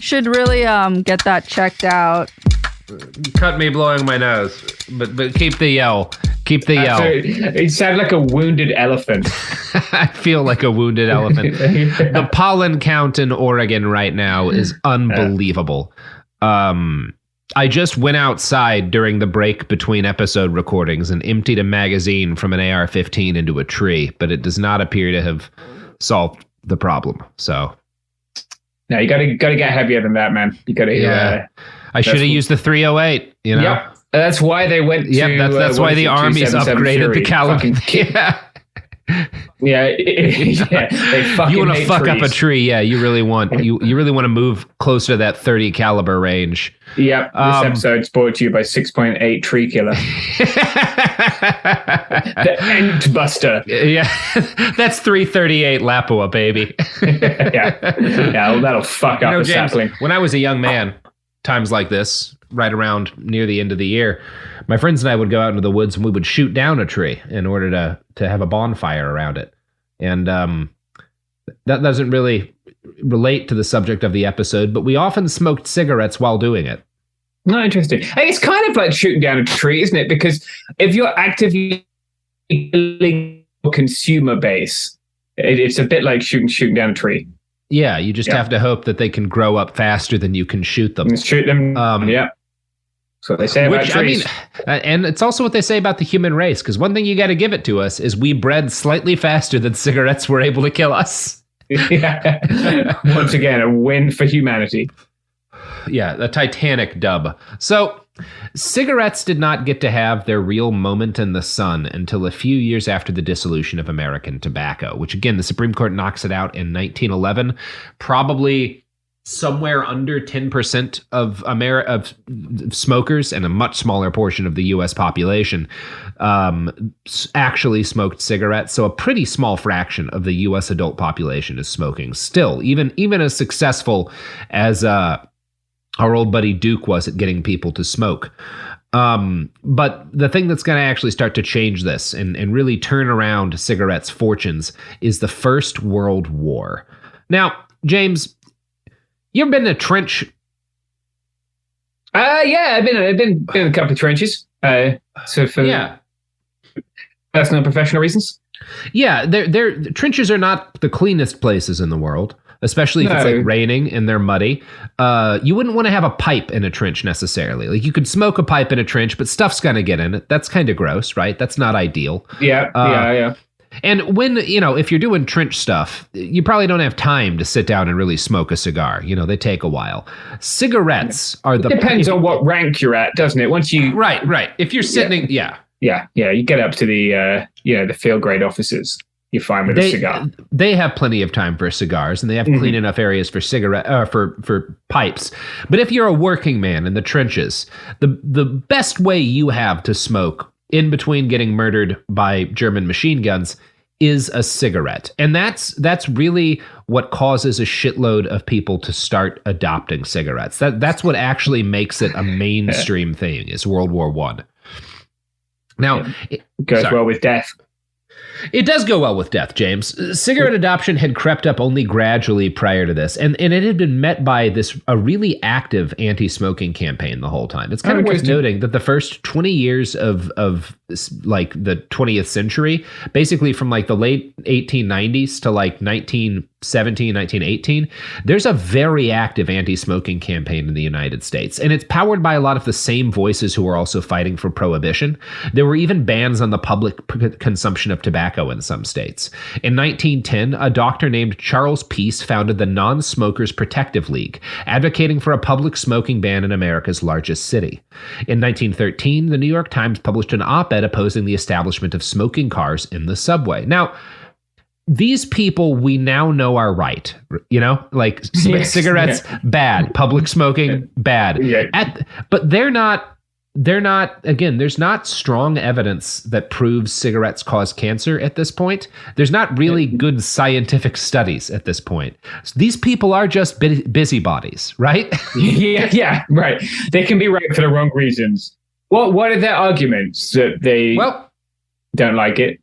Should really get that checked out. Cut me blowing my nose, but keep the yell. Keep the yell. It sounded like a wounded elephant. I feel like a wounded elephant. The pollen count in Oregon right now is unbelievable. I just went outside during the break between episode recordings and emptied a magazine from an AR-15 into a tree, but it does not appear to have solved the problem. So, no, you gotta get heavier than that, man. You gotta. I should have used the 308. You know. Yep. That's why they went. That's why the Army's upgraded the caliber. Yeah. They fucking you want to fuck trees. up a tree? Yeah, you really want you really want to move closer to that 30 caliber range. Yep. This episode's brought to you by 6.8 Tree Killer, the Ent Buster. Yeah, that's 338 Lapua, baby. yeah, well, that'll fuck up a James, sapling. when I was a young man, times like this, right around near the end of the year, my friends and I would go out into the woods and we would shoot down a tree in order to have a bonfire around it. And that doesn't really relate to the subject of the episode, but we often smoked cigarettes while doing it. No, interesting. Hey, it's kind of like shooting down a tree, isn't it? Because if you're actively building a consumer base, it's a bit like shooting down a tree. Yeah, you just have to hope that they can grow up faster than you can shoot them. Shoot them, yeah. That's what they say about trees. I mean, and it's also what they say about the human race, because one thing you got to give it to us is we bred slightly faster than cigarettes were able to kill us. Yeah. Once again, a win for humanity. Yeah, the Titanic dub. So, cigarettes did not get to have their real moment in the sun until a few years after the dissolution of American tobacco, which again, the Supreme Court knocks it out in 1911. Probably somewhere under 10% of smokers and a much smaller portion of the U.S. population actually smoked cigarettes. So a pretty small fraction of the U.S. adult population is smoking. Still, even as successful as our old buddy Duke was at getting people to smoke. But the thing that's going to actually start to change this and really turn around cigarettes' fortunes is the First World War. Now, James, you ever been in a trench? Yeah, I've been in a couple of trenches. So for personal and professional reasons. Yeah, they're trenches are not the cleanest places in the world, especially if it's like raining and they're muddy. You wouldn't want to have a pipe in a trench necessarily. Like you could smoke a pipe in a trench, but stuff's gonna get in it. That's kind of gross, right? That's not ideal. Yeah. And when, if you're doing trench stuff, you probably don't have time to sit down and really smoke a cigar. They take a while. Cigarettes are the... It depends on what rank you're at, doesn't it? Once you... Right. If you're sitting... Yeah. You get up to the, the field grade officers. You're fine with a cigar. They have plenty of time for cigars, and they have clean enough areas for for pipes. But if you're a working man in the trenches, the best way you have to smoke in between getting murdered by German machine guns is a cigarette. And that's really what causes a shitload of people to start adopting cigarettes. That's what actually makes it a mainstream thing, is World War I. Now, it goes well with death. It does go well with death, James. Cigarette adoption had crept up only gradually prior to this, and it had been met by a really active anti-smoking campaign the whole time. It's kind of worth noting that the first 20 years of like the 20th century, basically from like the late 1890s to like 1917, 1918, there's a very active anti-smoking campaign in the United States, and it's powered by a lot of the same voices who are also fighting for prohibition. There were even bans on the public consumption of tobacco in some states. In 1910, a doctor named Charles Peace founded the Non-Smokers Protective League, advocating for a public smoking ban in America's largest city. In 1913, the New York Times published an op-ed opposing the establishment of smoking cars in the subway. Now, these people we now know are right, like cigarettes, bad, public smoking, bad. But they're not, again, there's not strong evidence that proves cigarettes cause cancer at this point. There's not really good scientific studies at this point. So these people are just busybodies, right? Yeah, right. They can be right for the wrong reasons. What are their arguments that they don't like it?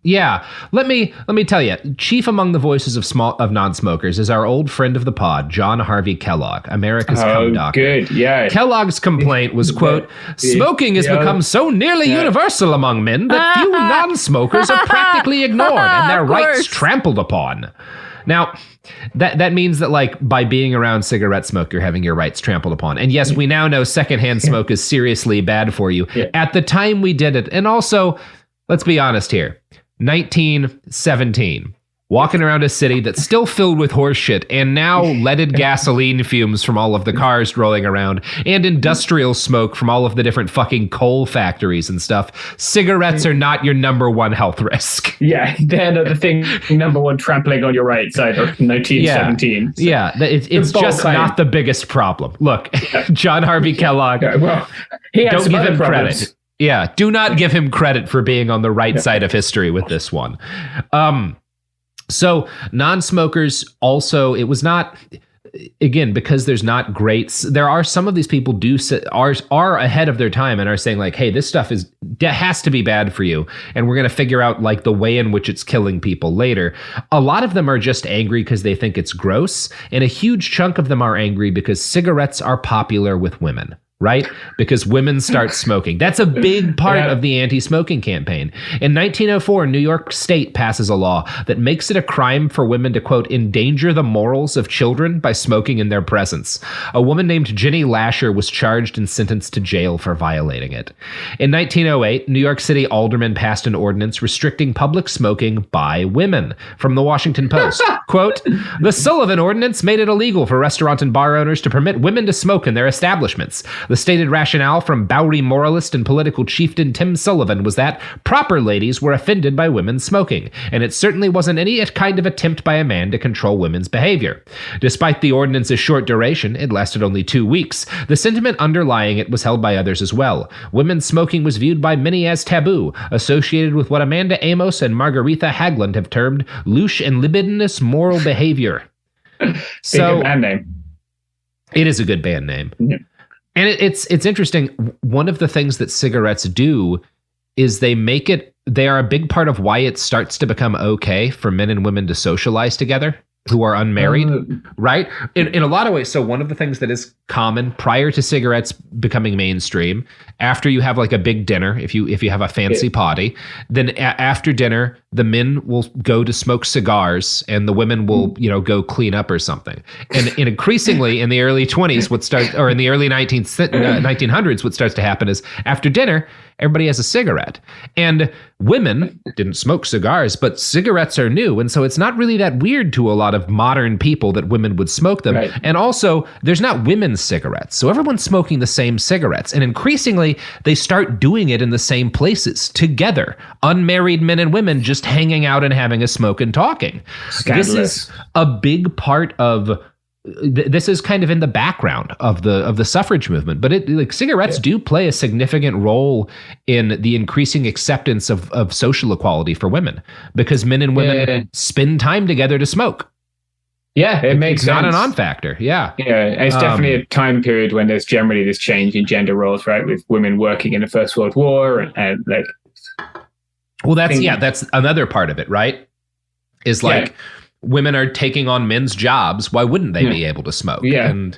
Yeah, let me tell you. Chief among the voices of non-smokers is our old friend of the pod, John Harvey Kellogg, America's cum doctor. Good, yeah. Kellogg's complaint was, quote, "Smoking has become so nearly universal among men that few non-smokers are practically ignored and their rights trampled upon." Now, that means that, like, by being around cigarette smoke, you're having your rights trampled upon. And yes, we now know secondhand smoke is seriously bad for you. Yeah. At the time we did it, and also, let's be honest here, 1917, walking around a city that's still filled with horse shit and now leaded gasoline fumes from all of the cars rolling around and industrial smoke from all of the different fucking coal factories and stuff. Cigarettes are not your number one health risk. Yeah, they're the thing, number one trampling on your right side of 1917. Yeah, it's just not the biggest problem. Look, John Harvey Kellogg, he don't give him problems. Credit. Yeah, do not give him credit for being on the right side of history with this one. So non-smokers also, it was not, again, because there's not greats. There are some of these people are ahead of their time and are saying, like, hey, this stuff has to be bad for you, and we're going to figure out, like, the way in which it's killing people later. A lot of them are just angry because they think it's gross, and a huge chunk of them are angry because cigarettes are popular with women. Right? Because women start smoking. That's a big part of the anti-smoking campaign. In 1904, New York State passes a law that makes it a crime for women to, quote, endanger the morals of children by smoking in their presence. A woman named Jenny Lasher was charged and sentenced to jail for violating it. In 1908, New York City aldermen passed an ordinance restricting public smoking by women. From the Washington Post, quote, "The Sullivan Ordinance made it illegal for restaurant and bar owners to permit women to smoke in their establishments. The stated rationale from Bowery moralist and political chieftain Tim Sullivan was that proper ladies were offended by women smoking, and it certainly wasn't any kind of attempt by a man to control women's behavior. Despite the ordinance's short duration, it lasted only 2 weeks, the sentiment underlying it was held by others as well. Women's smoking was viewed by many as taboo, associated with what Amanda Amos and Margaretha Haglund have termed louche and libidinous moral behavior." So, band name. It is a good band name. Yeah. And it's interesting. One of the things that cigarettes do is they are a big part of why it starts to become okay for men and women to socialize together who are unmarried, right? In a lot of ways. So one of the things that is common prior to cigarettes becoming mainstream, after you have like a big dinner, if you have a fancy potty, then after dinner, the men will go to smoke cigars and the women will, go clean up or something. And increasingly in the early 20s, in the early 1900s, what starts to happen is after dinner, everybody has a cigarette. And women didn't smoke cigars, but cigarettes are new. And so it's not really that weird to a lot of modern people that women would smoke them. Right. And also, there's not women's cigarettes. So everyone's smoking the same cigarettes. And increasingly, they start doing it in the same places together. Unmarried men and women just hanging out and having a smoke and talking. Scandalous. This is a big part of... This is kind of in the background of the suffrage movement, but cigarettes do play a significant role in the increasing acceptance of social equality for women, because men and women spend time together to smoke. Yeah, it makes sense. Not a non-factor. Yeah. Yeah, it's definitely a time period when there's generally this change in gender roles, right? With women working in the First World War and like. Well, that's another part of it, right? Is like. Yeah. Women are taking on men's jobs. Why wouldn't they be able to smoke? Yeah. And,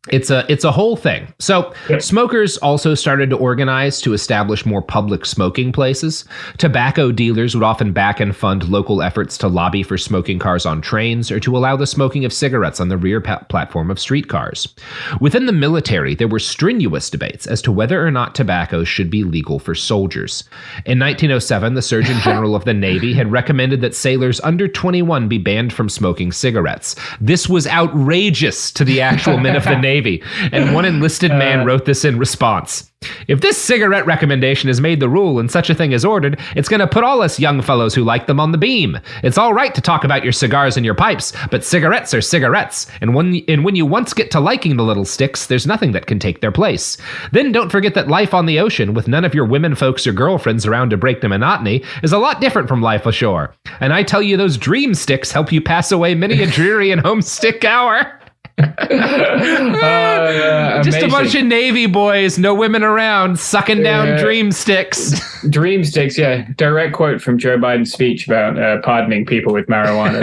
it's a whole thing. So smokers also started to organize to establish more public smoking places. Tobacco dealers would often back and fund local efforts to lobby for smoking cars on trains or to allow the smoking of cigarettes on the rear platform of streetcars. Within the military, there were strenuous debates as to whether or not tobacco should be legal for soldiers. In 1907, the Surgeon General of the Navy had recommended that sailors under 21 be banned from smoking cigarettes. This was outrageous to the actual men of the Navy. And one enlisted man wrote this in response. "If this cigarette recommendation is made the rule and such a thing is ordered, it's going to put all us young fellows who like them on the beam. It's all right to talk about your cigars and your pipes, but cigarettes are cigarettes. And when you once get to liking the little sticks, there's nothing that can take their place. Then don't forget that life on the ocean, with none of your women folks or girlfriends around to break the monotony, is a lot different from life ashore. And I tell you, those dream sticks help you pass away many a dreary and homesick hour." Just a bunch of Navy boys, no women around, sucking down dream sticks. Dream sticks, yeah. Direct quote from Joe Biden's speech about pardoning people with marijuana.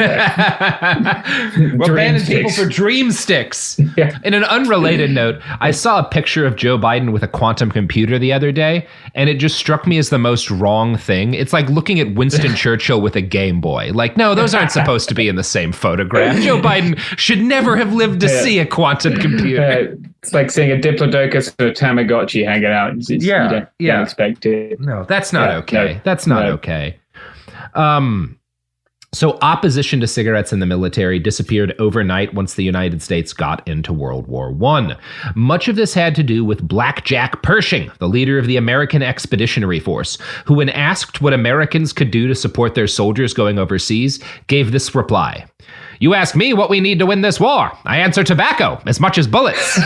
We're banning people for dream sticks. Yeah. In an unrelated note, I saw a picture of Joe Biden with a quantum computer the other day, and it just struck me as the most wrong thing. It's like looking at Winston Churchill with a Game Boy. Like, no, those aren't supposed to be in the same photograph. Joe Biden should never have lived to see a quantum computer. It's like seeing a Diplodocus or a Tamagotchi hanging out. You don't expect it. No, that's not okay. No, that's not okay. So opposition to cigarettes in the military disappeared overnight once the United States got into World War I. Much of this had to do with Black Jack Pershing, the leader of the American Expeditionary Force, who, when asked what Americans could do to support their soldiers going overseas, gave this reply. "You ask me what we need to win this war. I answer tobacco as much as bullets."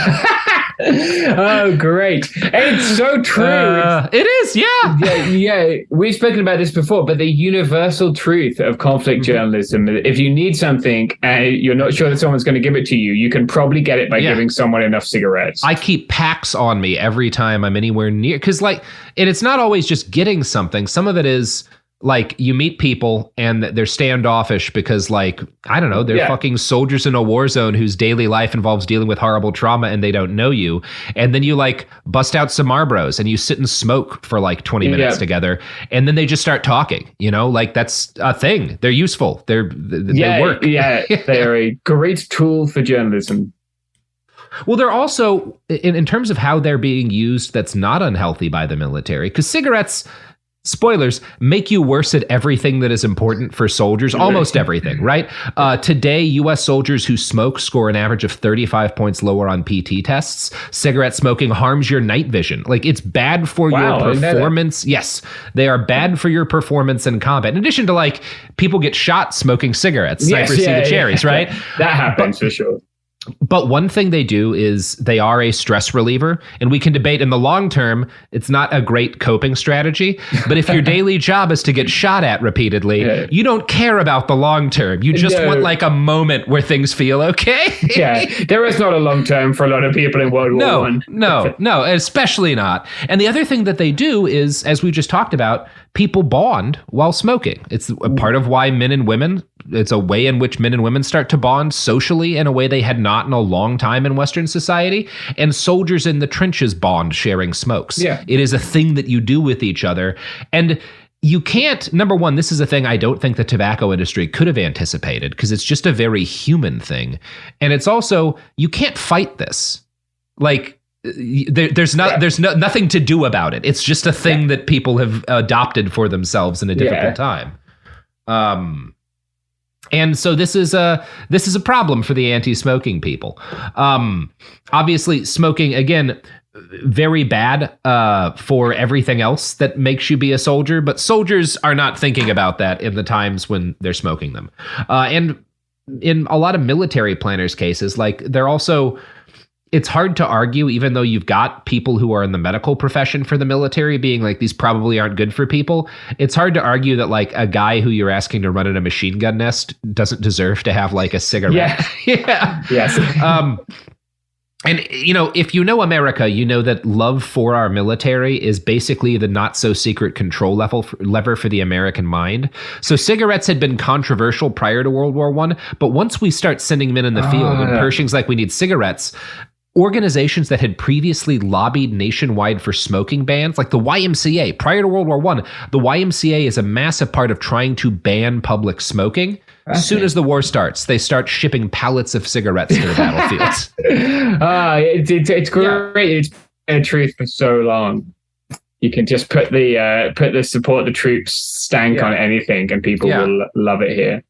Oh, great. It's so true. It is, yeah. Yeah. We've spoken about this before, but the universal truth of conflict journalism, if you need something and you're not sure that someone's going to give it to you, you can probably get it by giving someone enough cigarettes. I keep packs on me every time I'm anywhere near, because and it's not always just getting something. Some of it is like you meet people and they're standoffish because, like, I don't know, they're fucking soldiers in a war zone whose daily life involves dealing with horrible trauma and they don't know you. And then you like bust out some Marlboros and you sit and smoke for like 20 minutes together. And then they just start talking, like that's a thing. They're useful. They work. Yeah, they're a great tool for journalism. Well, they're also, in terms of how they're being used, that's not unhealthy by the military, because cigarettes, spoilers, make you worse at everything that is important for soldiers, almost everything, right? Today, U.S. soldiers who smoke score an average of 35 points lower on PT tests. Cigarette smoking harms your night vision. Like, it's bad for your performance. Yes, they are bad for your performance in combat. In addition to, like, people get shot smoking cigarettes. Snipers see the cherries, right? That happens for sure. But one thing they do is they are a stress reliever, and we can debate in the long term, it's not a great coping strategy. But if your daily job is to get shot at repeatedly, you don't care about the long term. You just want like a moment where things feel okay. There is not a long term for a lot of people in World War I. No, especially not. And the other thing that they do is, as we just talked about, people bond while smoking. It's a part of why it's a way in which men and women start to bond socially in a way they had not in a long time in Western society. And soldiers in the trenches bond sharing smokes. Yeah. It is a thing that you do with each other. And you can't, number one, this is a thing I don't think the tobacco industry could have anticipated, because it's just a very human thing. And it's also, you can't fight this. Like, there's nothing to do about it. It's just a thing that people have adopted for themselves in a difficult time. And so this is a problem for the anti-smoking people. Obviously, smoking, again, very bad for everything else that makes you be a soldier, but soldiers are not thinking about that in the times when they're smoking them. And in a lot of military planners' cases, like, they're also, it's hard to argue, even though you've got people who are in the medical profession for the military being like, these probably aren't good for people. It's hard to argue that, like, a guy who you're asking to run in a machine gun nest doesn't deserve to have like a cigarette. Yes. And, if you know America, you know that love for our military is basically the not so secret control lever for the American mind. So cigarettes had been controversial prior to World War I, but once we start sending men in the field and Pershing's like, we need cigarettes, organizations that had previously lobbied nationwide for smoking bans, like the YMCA, prior to World War I, the YMCA is a massive part of trying to ban public smoking. As soon as the war starts, they start shipping pallets of cigarettes to the battlefields. It's great. It's been a truth for so long. You can just put the support the troops stank on anything, and people will love it here.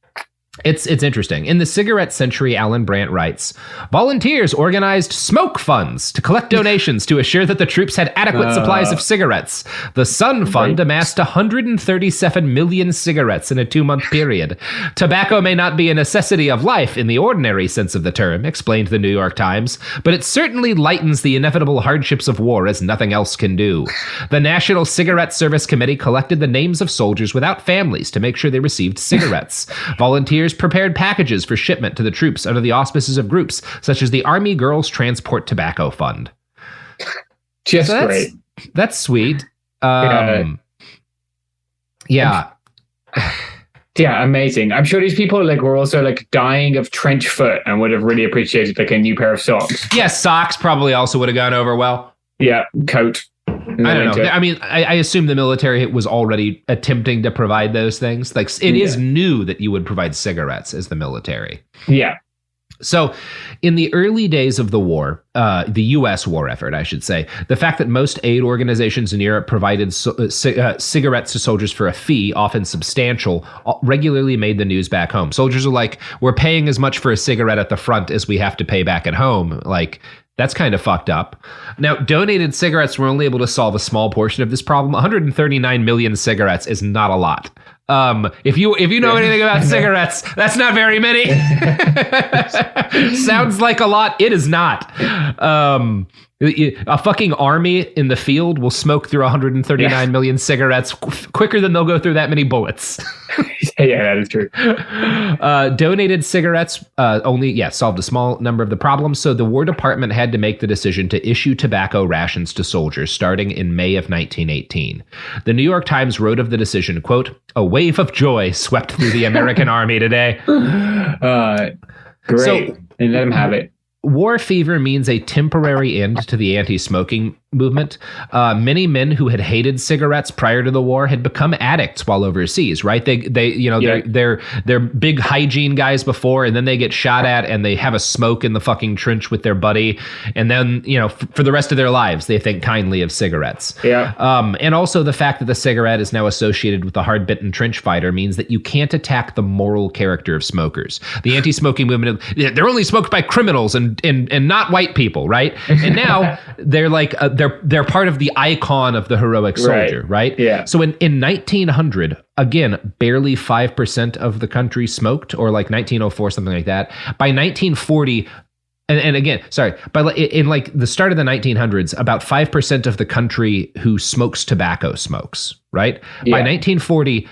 It's interesting. In the Cigarette Century, Alan Brandt writes, volunteers organized smoke funds to collect donations to assure that the troops had adequate supplies of cigarettes. The Sun Fund amassed 137 million cigarettes in a 2-month period. Tobacco may not be a necessity of life in the ordinary sense of the term, explained the New York Times, but it certainly lightens the inevitable hardships of war as nothing else can do. The National Cigarette Service Committee collected the names of soldiers without families to make sure they received cigarettes. Volunteers volunteers prepared packages for shipment to the troops under the auspices of groups such as the Army Girls Transport Tobacco Fund. Just so great. That's sweet. Yeah. Yeah, amazing. I'm sure these people were also dying of trench foot and would have really appreciated a new pair of socks. Yeah, socks probably also would have gone over well. Yeah, coat. I don't know. I mean, I assume the military was already attempting to provide those things. It is new that you would provide cigarettes as the military. Yeah. So in the early days of the war, the U.S. war effort, I should say, the fact that most aid organizations in Europe provided cigarettes to soldiers for a fee, often substantial, regularly made the news back home. Soldiers are like, we're paying as much for a cigarette at the front as we have to pay back at home. That's kind of fucked up. Now, donated cigarettes were only able to solve a small portion of this problem. 139 million cigarettes is not a lot. If you know anything about cigarettes, that's not very many. Sounds like a lot. It is not. A fucking army in the field will smoke through 139 million cigarettes quicker than they'll go through that many bullets. Yeah, that is true. Donated cigarettes only solved a small number of the problems, so the War Department had to make the decision to issue tobacco rations to soldiers starting in May of 1918. The New York Times wrote of the decision, quote, "A wave of joy swept through the American army today." Great. So, and let them have it. War fever means a temporary end to the anti-smoking movement. Many men who had hated cigarettes prior to the war had become addicts while overseas, right? They're big hygiene guys before, and then they get shot at and they have a smoke in the fucking trench with their buddy. And then, for the rest of their lives, they think kindly of cigarettes. Yeah. And also the fact that the cigarette is now associated with the hard-bitten trench fighter means that you can't attack the moral character of smokers. The anti-smoking movement, they're only smoked by criminals and not white people, right? And now they're they're part of the icon of the heroic soldier, right? Yeah. So in 1900, again, barely 5% of the country smoked, or 1904, something like that. By 1940, and again, sorry, but in the start of the 1900s, about 5% of the country who smokes tobacco smokes, right? Yeah. By 1940,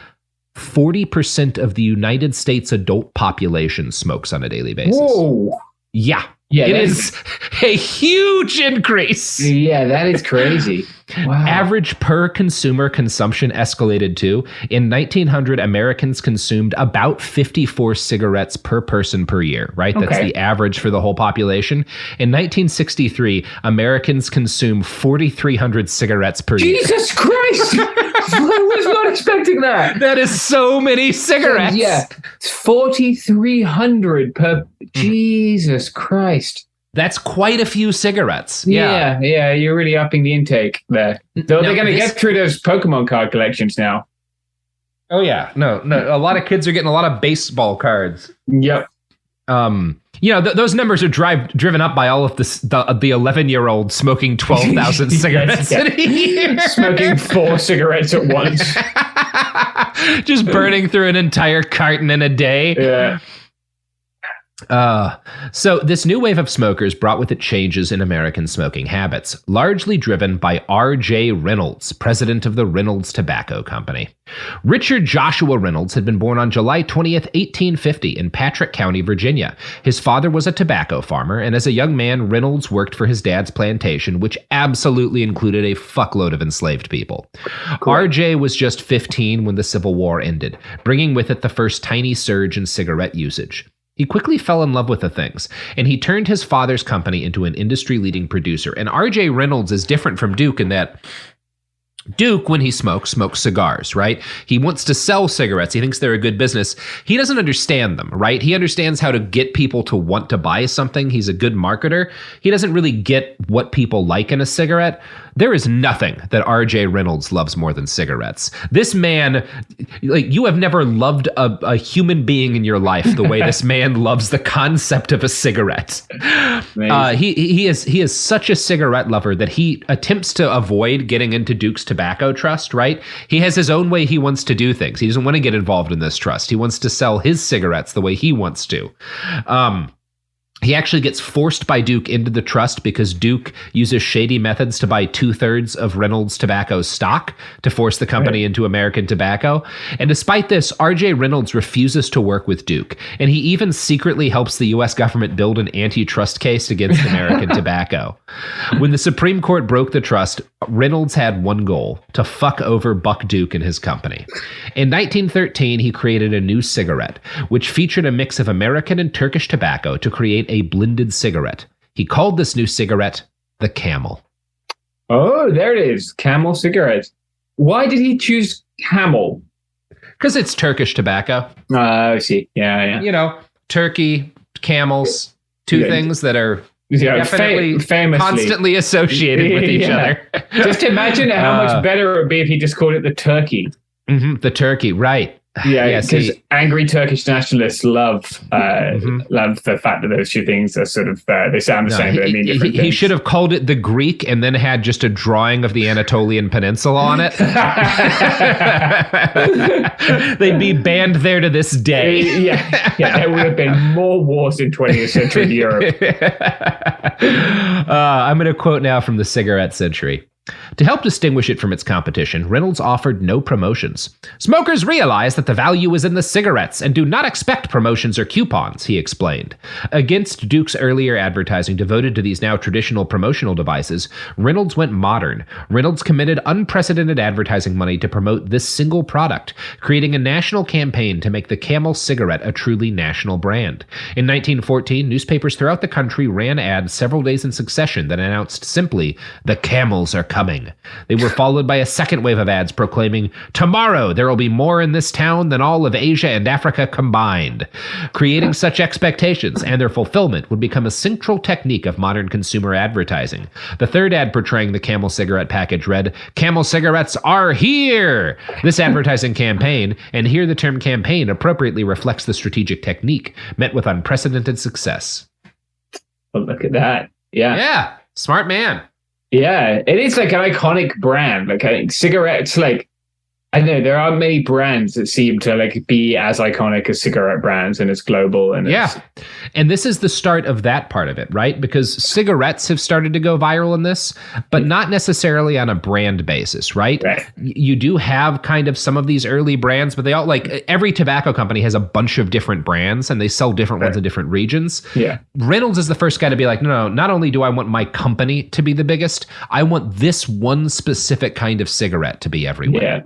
40% of the United States adult population smokes on a daily basis. Whoa. Yeah. Yeah, it is a huge increase. Yeah, that is crazy. Wow. Average per consumer consumption escalated too. In 1900, Americans consumed about 54 cigarettes per person per year, right? That's the average for the whole population. In 1963, Americans consumed 4,300 cigarettes per year. Jesus Christ! I was not expecting that. That is so many cigarettes. Yeah, it's 4,300 per. Jesus Christ. That's quite a few cigarettes. Yeah, you're really upping the intake there. Though they're going to get through those Pokemon card collections now. Oh, yeah. No. A lot of kids are getting a lot of baseball cards. Yep. Those numbers are driven up by all of the 11-year-old smoking 12,000 cigarettes in a year. Smoking 4 cigarettes at once. Just burning through an entire carton in a day. Yeah. So this new wave of smokers brought with it changes in American smoking habits, largely driven by R.J. Reynolds, president of the Reynolds Tobacco Company. Richard Joshua Reynolds had been born on July 20th, 1850 in Patrick County, Virginia. His father was a tobacco farmer, and as a young man, Reynolds worked for his dad's plantation, which absolutely included a fuckload of enslaved people. Cool. R.J. was just 15 when the Civil War ended, bringing with it the first tiny surge in cigarette usage. He quickly fell in love with the things, and he turned his father's company into an industry-leading producer. And R.J. Reynolds is different from Duke in that Duke, when he smokes cigars, right? He wants to sell cigarettes. He thinks they're a good business. He doesn't understand them, right? He understands how to get people to want to buy something. He's a good marketer. He doesn't really get what people like in a cigarette. There is nothing that R.J. Reynolds loves more than cigarettes. This man, you have never loved a human being in your life the way this man loves the concept of a cigarette. He is such a cigarette lover that he attempts to avoid getting into Duke's tobacco trust, right? He has his own way he wants to do things. He doesn't want to get involved in this trust. He wants to sell his cigarettes the way he wants to. He actually gets forced by Duke into the trust because Duke uses shady methods to buy 2/3 of Reynolds Tobacco's stock to force the company into American tobacco. And despite this, R.J. Reynolds refuses to work with Duke. And he even secretly helps the U.S. government build an antitrust case against American tobacco. When the Supreme Court broke the trust, Reynolds had one goal: to fuck over Buck Duke and his company. In 1913, he created a new cigarette, which featured a mix of American and Turkish tobacco to create a blended cigarette. He called this new cigarette the Camel. Oh, there it is. Camel cigarette. Why did he choose Camel? Because it's Turkish tobacco. I see. Yeah. You know, Turkey, camels, two things that are definitely famously constantly associated with each other. Just imagine how much better it would be if he just called it the turkey. The turkey, right. Yeah, because angry Turkish nationalists love the fact that those two things are sort of they sound the same, but they mean different things. He should have called it the Greek and then had just a drawing of the Anatolian Peninsula on it. They'd be banned there to this day. Yeah, there would have been more wars in 20th century Europe. I'm going to quote now from the Cigarette Century. To help distinguish it from its competition, Reynolds offered no promotions. Smokers realize that the value is in the cigarettes and do not expect promotions or coupons, he explained. Against Duke's earlier advertising devoted to these now traditional promotional devices, Reynolds went modern. Reynolds committed unprecedented advertising money to promote this single product, creating a national campaign to make the Camel cigarette a truly national brand. In 1914, newspapers throughout the country ran ads several days in succession that announced simply, "The Camels are coming." They were followed by a second wave of ads proclaiming, "Tomorrow there will be more in this town than all of Asia and Africa combined." Creating such expectations and their fulfillment would become a central technique of modern consumer advertising. The third ad portraying the Camel cigarette package read, "Camel cigarettes are here." This advertising campaign, and here the term campaign appropriately reflects the strategic technique, met with unprecedented success. Well, look at that. Yeah, smart man. Yeah, it is like an iconic brand. Like, I think cigarettes, like, I don't know, there aren't many brands that seem to like be as iconic as cigarette brands and as global. And and this is the start of that part of it, right? Because cigarettes have started to go viral in this, but not necessarily on a brand basis, right? You do have kind of some of these early brands, but they all, like, every tobacco company has a bunch of different brands and they sell different ones in different regions. Yeah. Reynolds is the first guy to be like, no, not only do I want my company to be the biggest, I want this one specific kind of cigarette to be everywhere. Yeah.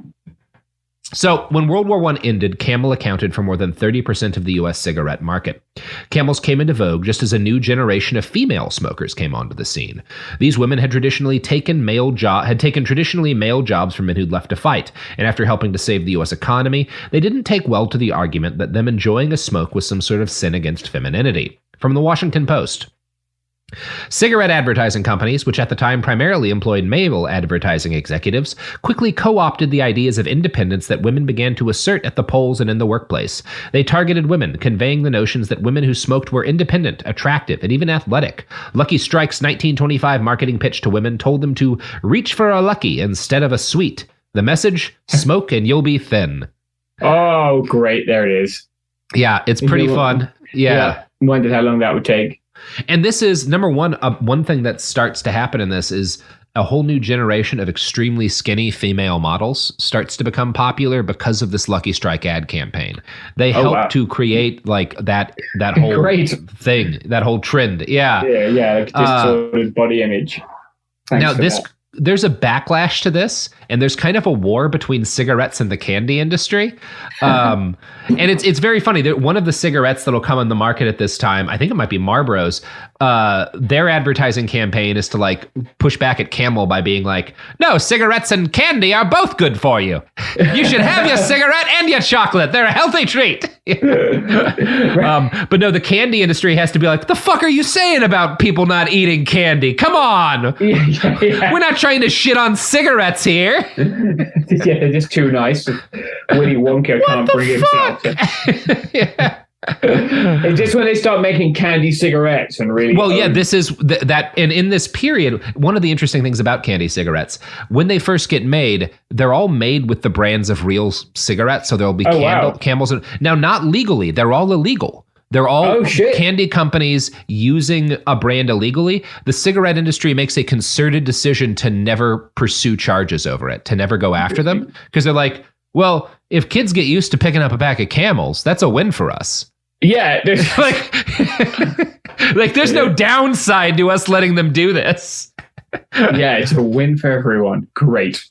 So when World War I ended, Camel accounted for more than 30% of the U.S. cigarette market. Camels came into vogue just as a new generation of female smokers came onto the scene. These women had traditionally taken traditionally male jobs from men who'd left to fight, and after helping to save the U.S. economy, they didn't take well to the argument that them enjoying a smoke was some sort of sin against femininity. From the Washington Post. Cigarette advertising companies, which at the time primarily employed male advertising executives, quickly co-opted the ideas of independence that women began to assert at the polls and in the workplace. They targeted women, conveying the notions that women who smoked were independent, attractive, and even athletic. Lucky Strike's 1925 marketing pitch to women told them to reach for a Lucky instead of a Sweet. The message, smoke and you'll be thin. Oh, great. There it is. Yeah, it's pretty fun. Yeah. Wondered how long that would take. And this is, number one, one thing that starts to happen in this is a whole new generation of extremely skinny female models starts to become popular because of this Lucky Strike ad campaign. They help to create like that whole thing, that whole trend. Yeah, like distorted body image. Thanks now there's a backlash to this, and there's kind of a war between cigarettes and the candy industry. And it's very funny. One of the cigarettes that'll come on the market at this time, I think it might be Marlboro's, their advertising campaign is to like push back at Camel by being like, no, cigarettes and candy are both good for you. You should have your cigarette and your chocolate. They're a healthy treat. But no, the candy industry has to be like, the fuck are you saying about people not eating candy? Come on. We're not trying to shit on cigarettes here. They're just too nice. Willy Wonka can't bring himself. It's just when they start making candy cigarettes and really. Well, yeah, this is that. And in this period, one of the interesting things about candy cigarettes, when they first get made, they're all made with the brands of real cigarettes. So there'll be Camels. Now, not legally, they're all illegal. They're all candy companies using a brand illegally. The cigarette industry makes a concerted decision to never pursue charges over it, to never go after them. Because they're like, well, if kids get used to picking up a pack of Camels, that's a win for us. Yeah. like there's no downside to us letting them do this. Yeah, it's a win for everyone. Great.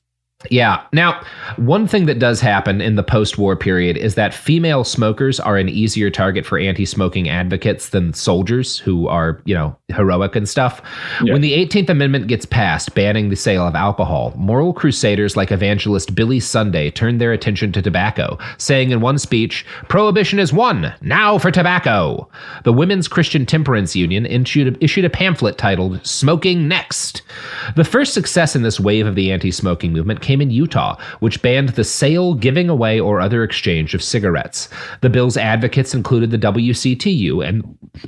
Yeah. Now, one thing that does happen in the post-war period is that female smokers are an easier target for anti-smoking advocates than soldiers who are, heroic and stuff. Yeah. When the 18th Amendment gets passed, banning the sale of alcohol, moral crusaders like evangelist Billy Sunday turned their attention to tobacco, saying in one speech, "Prohibition is won. Now for tobacco." The Women's Christian Temperance Union issued a pamphlet titled "Smoking Next." The first success in this wave of the anti-smoking movement came in Utah, which banned the sale, giving away, or other exchange of cigarettes. The bill's advocates included the WCTU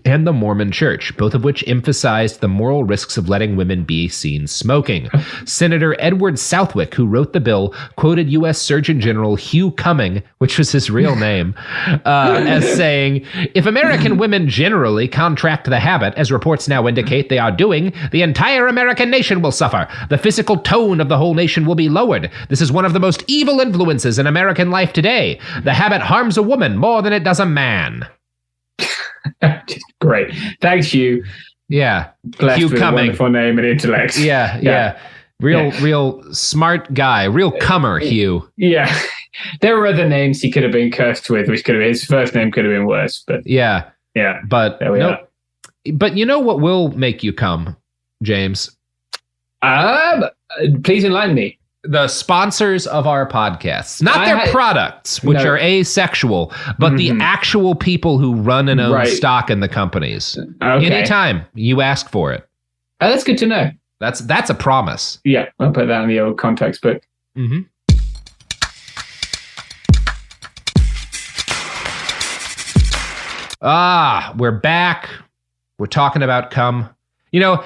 and the Mormon Church, both of which emphasized the moral risks of letting women be seen smoking. Senator Edward Southwick, who wrote the bill, quoted U.S. Surgeon General Hugh Cumming, which was his real name, as saying, "If American women generally contract the habit, as reports now indicate they are doing, the entire American nation will suffer. The physical tone of the whole nation will be lowered. This is one of the most evil influences in American life today. The habit harms a woman more than it does a man." Great. Thanks, Hugh. Yeah. Blessed Hugh with Cumming. A wonderful name and intellect. Yeah. Real smart guy. Real cummer, Hugh. Yeah. There were other names he could have been cursed with, which could have his first name could have been worse. But yeah. But there we are. But you know what will make you come, James? Please enlighten me. The sponsors of our podcasts, not their products, which are asexual, but the actual people who run and own stock in the companies. Okay. Anytime you ask for it. That's good to know. That's a promise. Yeah, I'll put that in the old context book. Mm-hmm. We're back. We're talking about cum.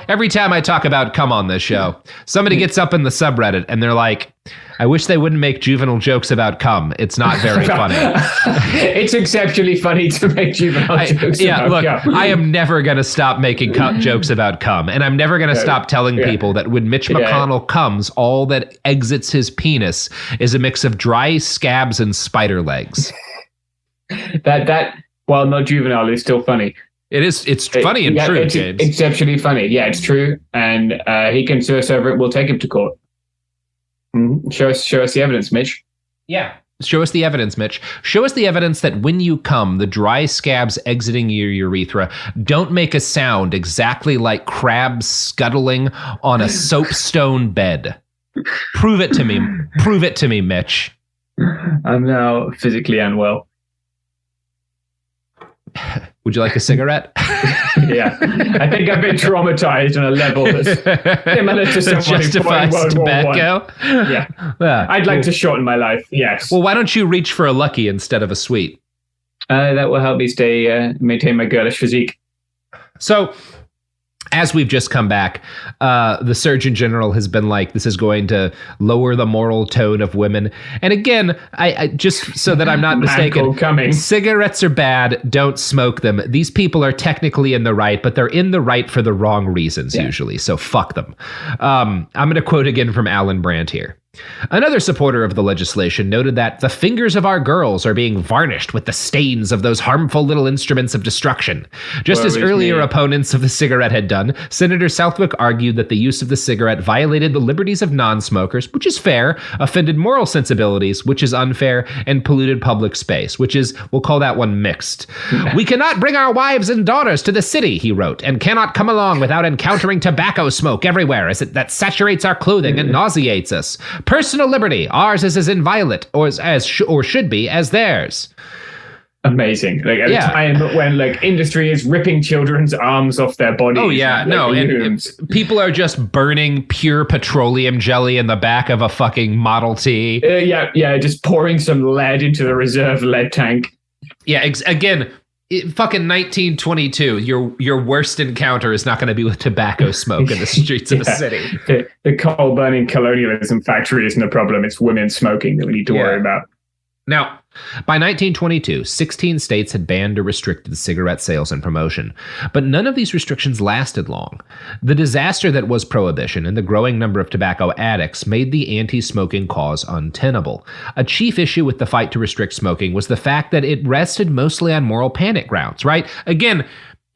Every time I talk about cum on this show, somebody gets up in the subreddit and they're like, "I wish they wouldn't make juvenile jokes about cum. It's not very funny." It's exceptionally funny to make juvenile jokes about cum. I am never going to stop making jokes about cum. And I'm never going to stop telling people that when Mitch McConnell comes, all that exits his penis is a mix of dry scabs and spider legs. That, while not juvenile, is still funny. It's funny and true, it's James. Exceptionally funny. Yeah, it's true. And he can sue us over it. We'll take him to court. Mm-hmm. Show us the evidence, Mitch. Yeah. Show us the evidence, Mitch. Show us the evidence that when you come, the dry scabs exiting your urethra don't make a sound exactly like crabs scuttling on a soapstone bed. Prove it to me. Prove it to me, Mitch. I'm now physically unwell. Would you like a cigarette? Yeah. I think I've been traumatized on a level that's similar to someone justifies World tobacco. War I. Yeah. I'd like to shorten my life. Yes. Well, why don't you reach for a Lucky instead of a Sweet? That will help me maintain my girlish physique. So, as we've just come back, the Surgeon General has been like, this is going to lower the moral tone of women. And again, I just so that I'm not mistaken, cigarettes are bad. Don't smoke them. These people are technically in the right, but they're in the right for the wrong reasons usually. So fuck them. I'm going to quote again from Alan Brandt here. Another supporter of the legislation noted that the fingers of our girls are being varnished with the stains of those harmful little instruments of destruction. Just as earlier opponents of the cigarette had done, Senator Southwick argued that the use of the cigarette violated the liberties of non-smokers, which is fair, offended moral sensibilities, which is unfair, and polluted public space, which is, we'll call that one mixed. We cannot bring our wives and daughters to the city, he wrote, and cannot come along without encountering tobacco smoke everywhere as that saturates our clothing and nauseates us. Personal liberty, ours is as inviolate or should be as theirs. Amazing. Like at a time when like industry is ripping children's arms off their bodies. Oh yeah, and people are just burning pure petroleum jelly in the back of a fucking Model T. Just pouring some lead into the reserve lead tank. Yeah, again. Fucking 1922, your worst encounter is not going to be with tobacco smoke in the streets of a city. The coal-burning colonialism factory isn't a problem. It's women smoking that we need to worry about. Now, By 1922, 16 states had banned or restricted cigarette sales and promotion, but none of these restrictions lasted long. The disaster that was prohibition and the growing number of tobacco addicts made the anti-smoking cause untenable. A chief issue with the fight to restrict smoking was the fact that it rested mostly on moral panic grounds, right? Again,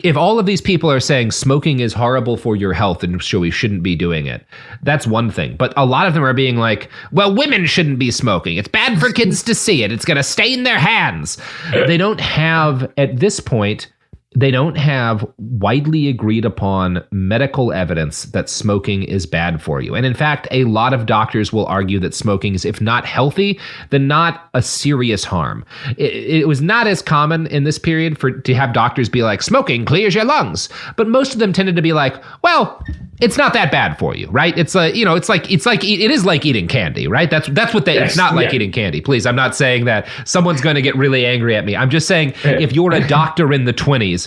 if all of these people are saying smoking is horrible for your health and so we shouldn't be doing it, that's one thing. But a lot of them are being like, well, women shouldn't be smoking. It's bad for kids to see it. It's going to stain their hands. They don't have, at this point, they don't have widely agreed upon medical evidence that smoking is bad for you. And in fact, a lot of doctors will argue that smoking is, if not healthy, then not a serious harm. It was not as common in this period to have doctors be like, smoking clears your lungs. But most of them tended to be like, well, it's not that bad for you, right? It's it is like eating candy, right? That's what they, yes, it's not like eating candy. Please, I'm not saying that someone's going to get really angry at me. I'm just saying if you're a doctor in the 20s,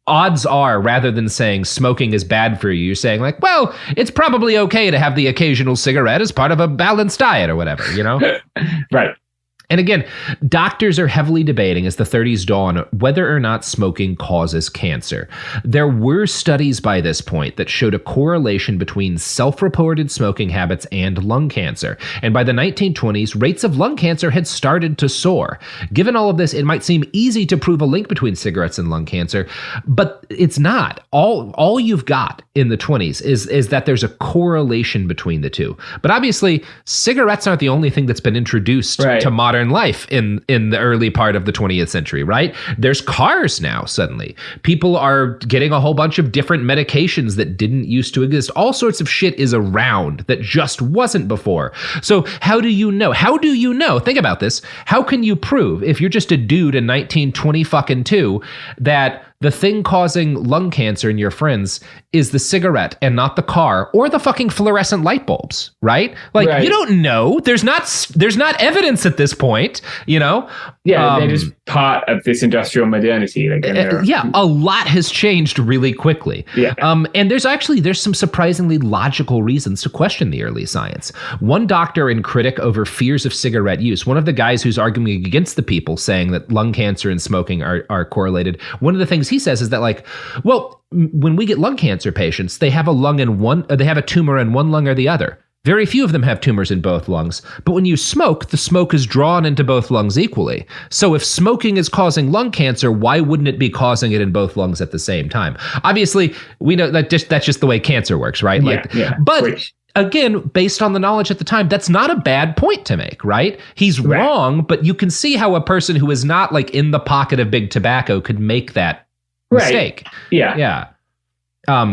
odds are, rather than saying smoking is bad for you, you're saying like, well, it's probably okay to have the occasional cigarette as part of a balanced diet or whatever, you know? Right. And again, doctors are heavily debating as the 30s dawn whether or not smoking causes cancer. There were studies by this point that showed a correlation between self-reported smoking habits and lung cancer. And by the 1920s, rates of lung cancer had started to soar. Given all of this, it might seem easy to prove a link between cigarettes and lung cancer, but it's not. All you've got in the 20s is that there's a correlation between the two. But obviously, cigarettes aren't the only thing that's been introduced to modern life in the early part of the 20th century, right? There's cars now, suddenly. People are getting a whole bunch of different medications that didn't used to exist. All sorts of shit is around that just wasn't before. So how do you know? Think about this. How can you prove, if you're just a dude in 1922, that the thing causing lung cancer in your friends is the cigarette and not the car or the fucking fluorescent light bulbs, right? Like, you don't know. There's not evidence at this point, you know? Yeah, they're just part of this industrial modernity. A lot has changed really quickly. Yeah. And there's some surprisingly logical reasons to question the early science. One doctor and critic over fears of cigarette use, one of the guys who's arguing against the people saying that lung cancer and smoking are correlated, one of the things he says is that, like, well, when we get lung cancer patients, they have a tumor in one lung or the other. Very few of them have tumors in both lungs, but when you smoke, the smoke is drawn into both lungs equally. So if smoking is causing lung cancer, why wouldn't it be causing it in both lungs at the same time? Obviously, we know that that's just the way cancer works, right? But again, based on the knowledge at the time, that's not a bad point to make, right? He's wrong, but you can see how a person who is not like in the pocket of big tobacco could make that mistake. Yeah.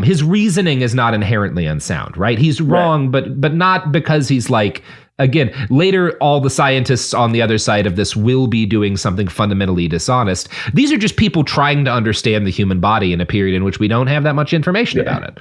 His reasoning is not inherently unsound, right? He's wrong, but not because he's like, again, later all the scientists on the other side of this will be doing something fundamentally dishonest. These are just people trying to understand the human body in a period in which we don't have that much information about it.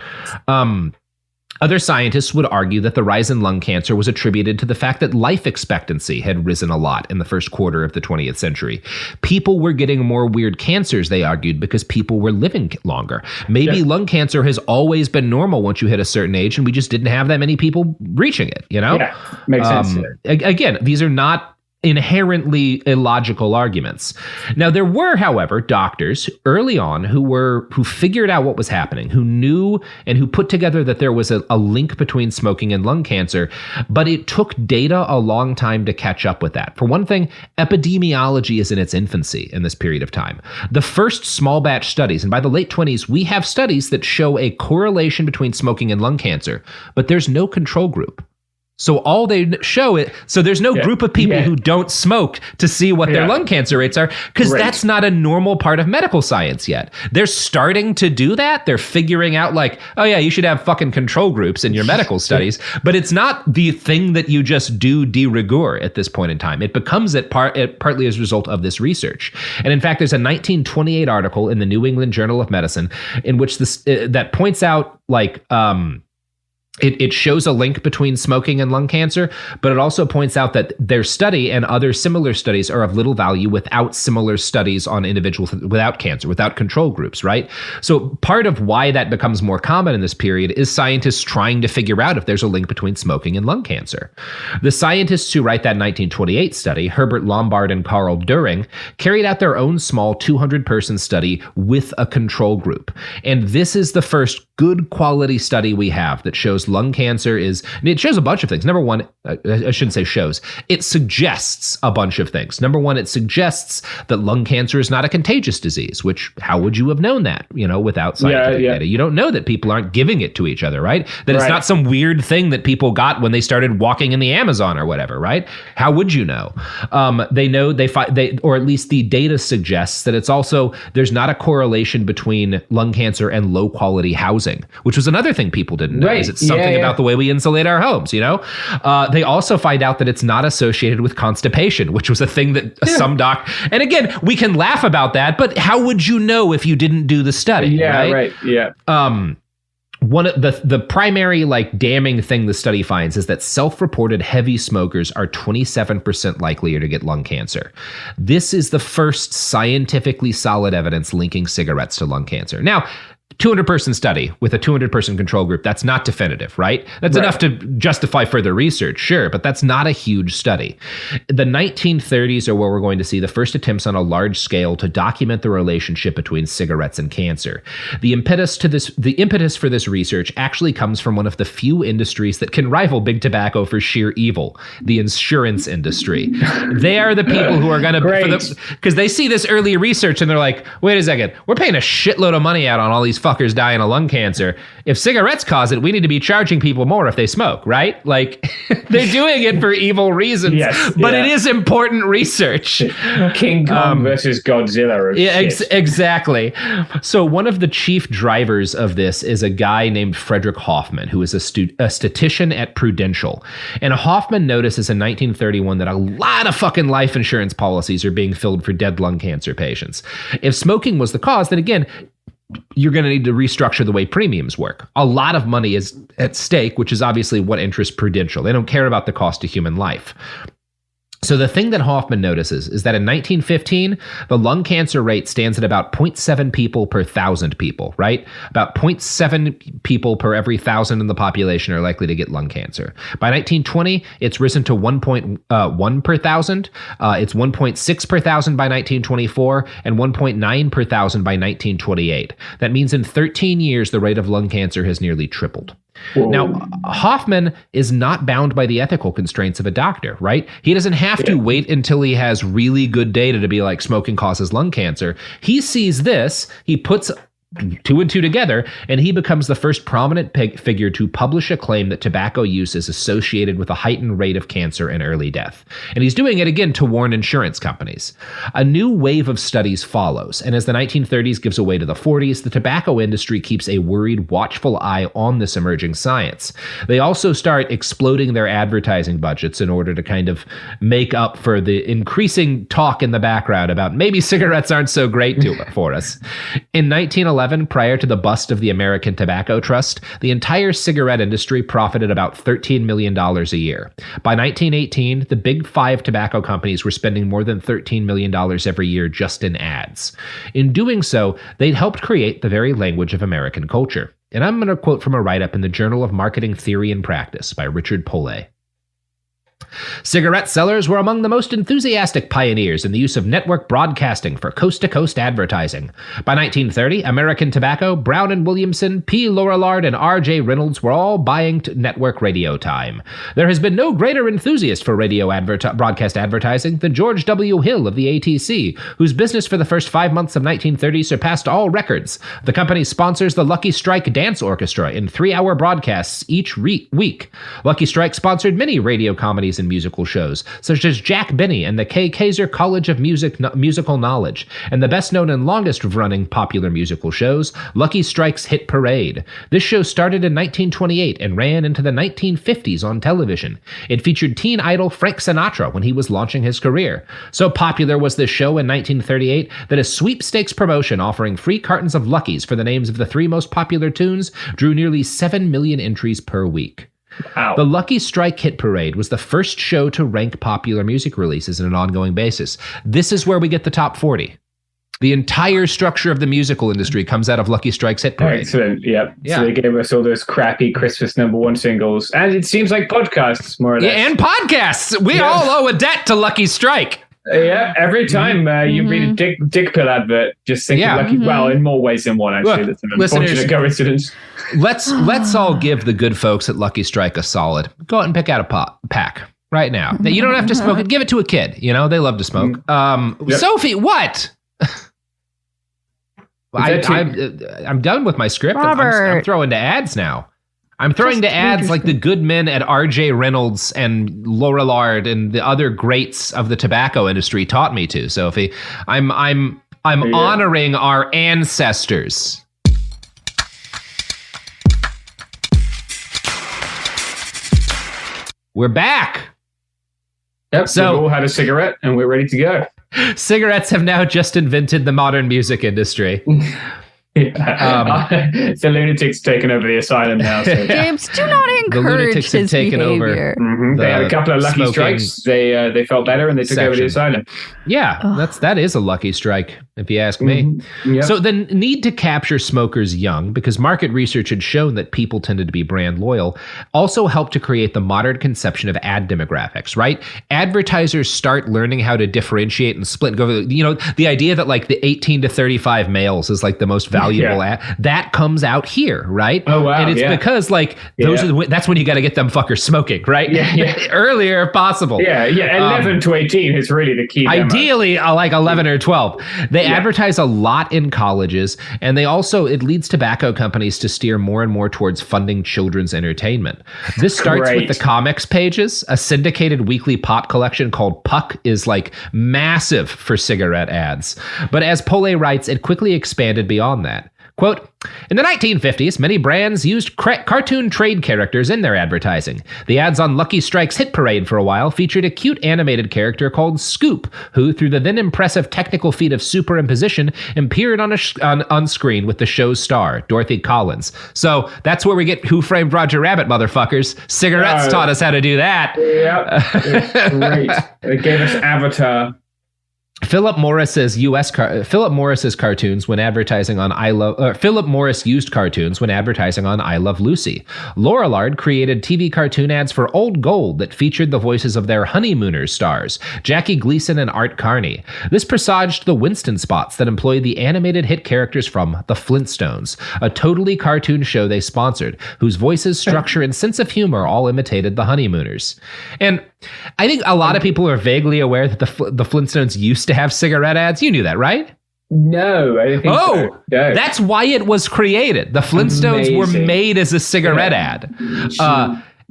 Other scientists would argue that the rise in lung cancer was attributed to the fact that life expectancy had risen a lot in the first quarter of the 20th century. People were getting more weird cancers, they argued, because people were living longer. Maybe lung cancer has always been normal once you hit a certain age, and we just didn't have that many people reaching it, you know? Yeah, makes sense. Again, these are not inherently illogical arguments. Now, there were, however, doctors early on who figured out what was happening, who knew and who put together that there was a link between smoking and lung cancer, but it took data a long time to catch up with that. For one thing, epidemiology is in its infancy in this period of time. The first small batch studies, and by the late 20s, we have studies that show a correlation between smoking and lung cancer, but there's no control group. So all they show it, so there's no group of people who don't smoke to see what their lung cancer rates are, because that's not a normal part of medical science yet. They're starting to do that. They're figuring out like, oh yeah, you should have fucking control groups in your medical studies, but it's not the thing that you just do de rigueur at this point in time. It becomes it partly as a result of this research. And in fact, there's a 1928 article in the New England Journal of Medicine in which that points out like, It shows a link between smoking and lung cancer, but it also points out that their study and other similar studies are of little value without similar studies on individuals without cancer, without control groups, right? So part of why that becomes more common in this period is scientists trying to figure out if there's a link between smoking and lung cancer. The scientists who write that 1928 study, Herbert Lombard and Carl During, carried out their own small 200-person study with a control group. And this is the first good quality study we have that shows lung cancer it shows a bunch of things. Number one, I shouldn't say shows, it suggests a bunch of things. Number one, it suggests that lung cancer is not a contagious disease, which how would you have known that, without scientific data? You don't know that people aren't giving it to each other, right? That it's not some weird thing that people got when they started walking in the Amazon or whatever, right? How would you know? They know or at least the data suggests that it's also, there's not a correlation between lung cancer and low quality housing, which was another thing people didn't know. Is it's something about the way we insulate our homes, They also find out that it's not associated with constipation, which was a thing that some and again, we can laugh about that, but how would you know if you didn't do the study? One of the primary damning thing the study finds is that self-reported heavy smokers are 27% likelier to get lung cancer. This is the first scientifically solid evidence linking cigarettes to lung cancer. Now, 200-person study with a 200-person control group, that's not definitive, right? That's enough to justify further research, sure, but that's not a huge study. The 1930s are where we're going to see the first attempts on a large scale to document the relationship between cigarettes and cancer. The impetus for this research actually comes from one of the few industries that can rival big tobacco for sheer evil, the insurance industry. They are the people who are going to, because they see this early research and they're like, wait a second, we're paying a shitload of money out on all these fuckers dying of lung cancer. If cigarettes cause it, we need to be charging people more if they smoke, right? They're doing it for evil reasons, but it is important research. King Kong versus Godzilla. Exactly. So one of the chief drivers of this is a guy named Frederick Hoffman, who is a statistician at Prudential. And Hoffman notices in 1931 that a lot of fucking life insurance policies are being filled for dead lung cancer patients. If smoking was the cause, then again, you're going to need to restructure the way premiums work. A lot of money is at stake, which is obviously what interests Prudential. They don't care about the cost of human life. So the thing that Hoffman notices is that in 1915, the lung cancer rate stands at about 0.7 people per 1,000 people, right? About 0.7 people per every 1,000 in the population are likely to get lung cancer. By 1920, it's risen to 1.1 per 1,000. It's 1.6 per 1,000 by 1924 and 1.9 per 1,000 by 1928. That means in 13 years, the rate of lung cancer has nearly tripled. Whoa. Now, Hoffman is not bound by the ethical constraints of a doctor, right? He doesn't have to wait until he has really good data to be like smoking causes lung cancer. He sees this, he puts two and two together, and he becomes the first prominent figure to publish a claim that tobacco use is associated with a heightened rate of cancer and early death. And he's doing it again to warn insurance companies. A new wave of studies follows, and as the 1930s gives way to the 40s, the tobacco industry keeps a worried, watchful eye on this emerging science. They also start exploding their advertising budgets in order to kind of make up for the increasing talk in the background about maybe cigarettes aren't so great for us. In 1911, prior to the bust of the American Tobacco Trust, the entire cigarette industry profited about $13 million a year. By 1918, the big five tobacco companies were spending more than $13 million every year just in ads. In doing so, they'd helped create the very language of American culture. And I'm going to quote from a write-up in the Journal of Marketing Theory and Practice by Richard Pollet. Cigarette sellers were among the most enthusiastic pioneers in the use of network broadcasting for coast-to-coast advertising. By 1930, American Tobacco, Brown and Williamson, P. Lorillard, and R.J. Reynolds were all buying network radio time. There has been no greater enthusiast for radio broadcast advertising than George W. Hill of the ATC, whose business for the first 5 months of 1930 surpassed all records. The company sponsors the Lucky Strike Dance Orchestra in 3-hour broadcasts each week. Lucky Strike sponsored many radio comedies celebrities in musical shows, such as Jack Benny and the Kay Kaiser College of Musical Knowledge, and the best-known and longest-running popular musical shows, Lucky Strike's Hit Parade. This show started in 1928 and ran into the 1950s on television. It featured teen idol Frank Sinatra when he was launching his career. So popular was this show in 1938 that a sweepstakes promotion offering free cartons of Luckies for the names of the 3 most popular tunes drew nearly 7 million entries per week. Wow. The Lucky Strike Hit Parade was the first show to rank popular music releases on an ongoing basis. This is where we get the top 40. The entire structure of the musical industry comes out of Lucky Strike's Hit Parade. Excellent. Yep. Yeah. So they gave us all those crappy Christmas #1 singles. And it seems like podcasts, more or less. Yeah, and podcasts. We all owe a debt to Lucky Strike. Yeah, every time you read a dick pill advert, just think of Lucky. Well, in more ways than one, actually. That's an unfortunate coincidence. Let's all give the good folks at Lucky Strike a solid. Go out and pick out a pack right now. Now, you don't have to smoke it. Give it to a kid. You know, they love to smoke. Yep. Sophie, what? I'm done with my script. I'm throwing to ads now. I'm throwing to ads like the good men at R.J. Reynolds and Lorillard and the other greats of the tobacco industry taught me to, Sophie. I'm honoring our ancestors. We're back. Yep, so we all had a cigarette and we're ready to go. Cigarettes have now just invented the modern music industry. The lunatics taken over the asylum now. So. James, do not encourage his behavior. They had a couple of lucky strikes. They felt better and they took over the asylum. Yeah, that is a lucky strike, if you ask me. Yep. So the need to capture smokers young, because market research had shown that people tended to be brand loyal, also helped to create the modern conception of ad demographics, right? Advertisers start learning how to differentiate and split. The idea that like the 18 to 35 males is like the most valuable ad, that comes out here, right? Oh, wow. And it's because like that's when you got to get them fuckers smoking, right? Yeah. Earlier if possible. Yeah. 11 to 18 is really the key. Ideally, like 11 or 12. They advertise a lot in colleges, and it leads tobacco companies to steer more and more towards funding children's entertainment. This starts with the comics pages. A syndicated weekly pop collection called Puck is like massive for cigarette ads. But as Pole writes, it quickly expanded beyond that. Quote, in the 1950s, many brands used cartoon trade characters in their advertising. The ads on Lucky Strike's Hit Parade for a while featured a cute animated character called Scoop, who, through the then impressive technical feat of superimposition, appeared on screen with the show's star, Dorothy Collins. So that's where we get Who Framed Roger Rabbit, motherfuckers. Cigarettes taught us how to do that. Yep. Great. It gave us Avatar. Philip Morris used cartoons when advertising on I Love Lucy. Lorillard created TV cartoon ads for Old Gold that featured the voices of their Honeymooners stars, Jackie Gleason and Art Carney. This presaged the Winston spots that employed the animated hit characters from The Flintstones, a totally cartoon show they sponsored, whose voices, structure, and sense of humor all imitated the Honeymooners. And I think a lot of people are vaguely aware that the Flintstones used to have cigarette ads. You knew that, right? No, I didn't think so. No. That's why it was created. The Flintstones were made as a cigarette ad.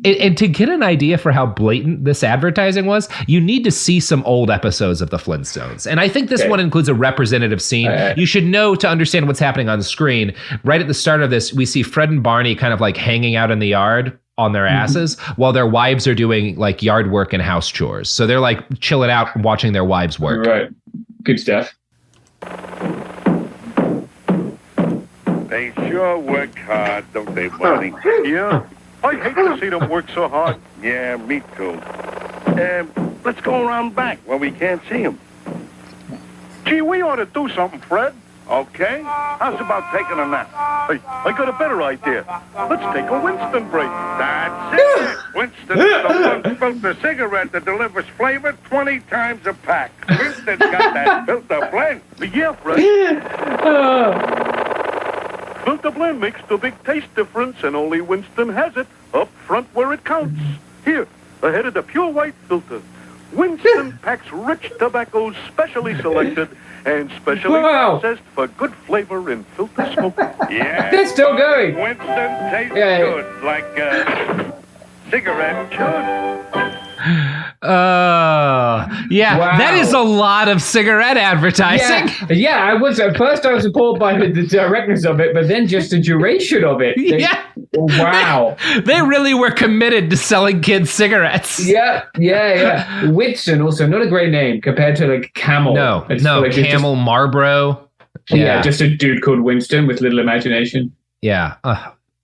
And to get an idea for how blatant this advertising was, you need to see some old episodes of the Flintstones. And I think this one includes a representative scene. You should know to understand what's happening on the screen. Right at the start of this, we see Fred and Barney kind of like hanging out in the yard on their asses while their wives are doing like yard work and house chores. So they're like chilling out watching their wives work. Right. Good stuff. They sure work hard, don't they, Barney? Yeah. I hate to see them work so hard. Yeah, me too. Let's go around back where we can't see them. Gee, we ought to do something, Fred. Okay. How's about taking a nap? Hey, I got a better idea. Let's take a Winston break. That's it. Winston's the one filter cigarette that delivers flavor 20 times a pack. Winston's got that filter blend. Yeah, Fred. Filter blend makes the big taste difference, and only Winston has it up front where it counts. Here, ahead of the pure white filter. Winston packs rich tobaccos specially selected and specially processed for good flavor in filter smoking. Yeah, that's still going. Winston tastes good, like cigarette should. Yeah, Wow. that is a lot of cigarette advertising. Yeah, I was at first I was appalled by the directness of it, but then just the duration of it. Yeah. Wow. They really were committed to selling kids cigarettes. Yeah. Winston, also not a great name compared to like Camel. No, It's Camel, just, Marlboro. yeah, just a dude called Winston with little imagination. Yeah.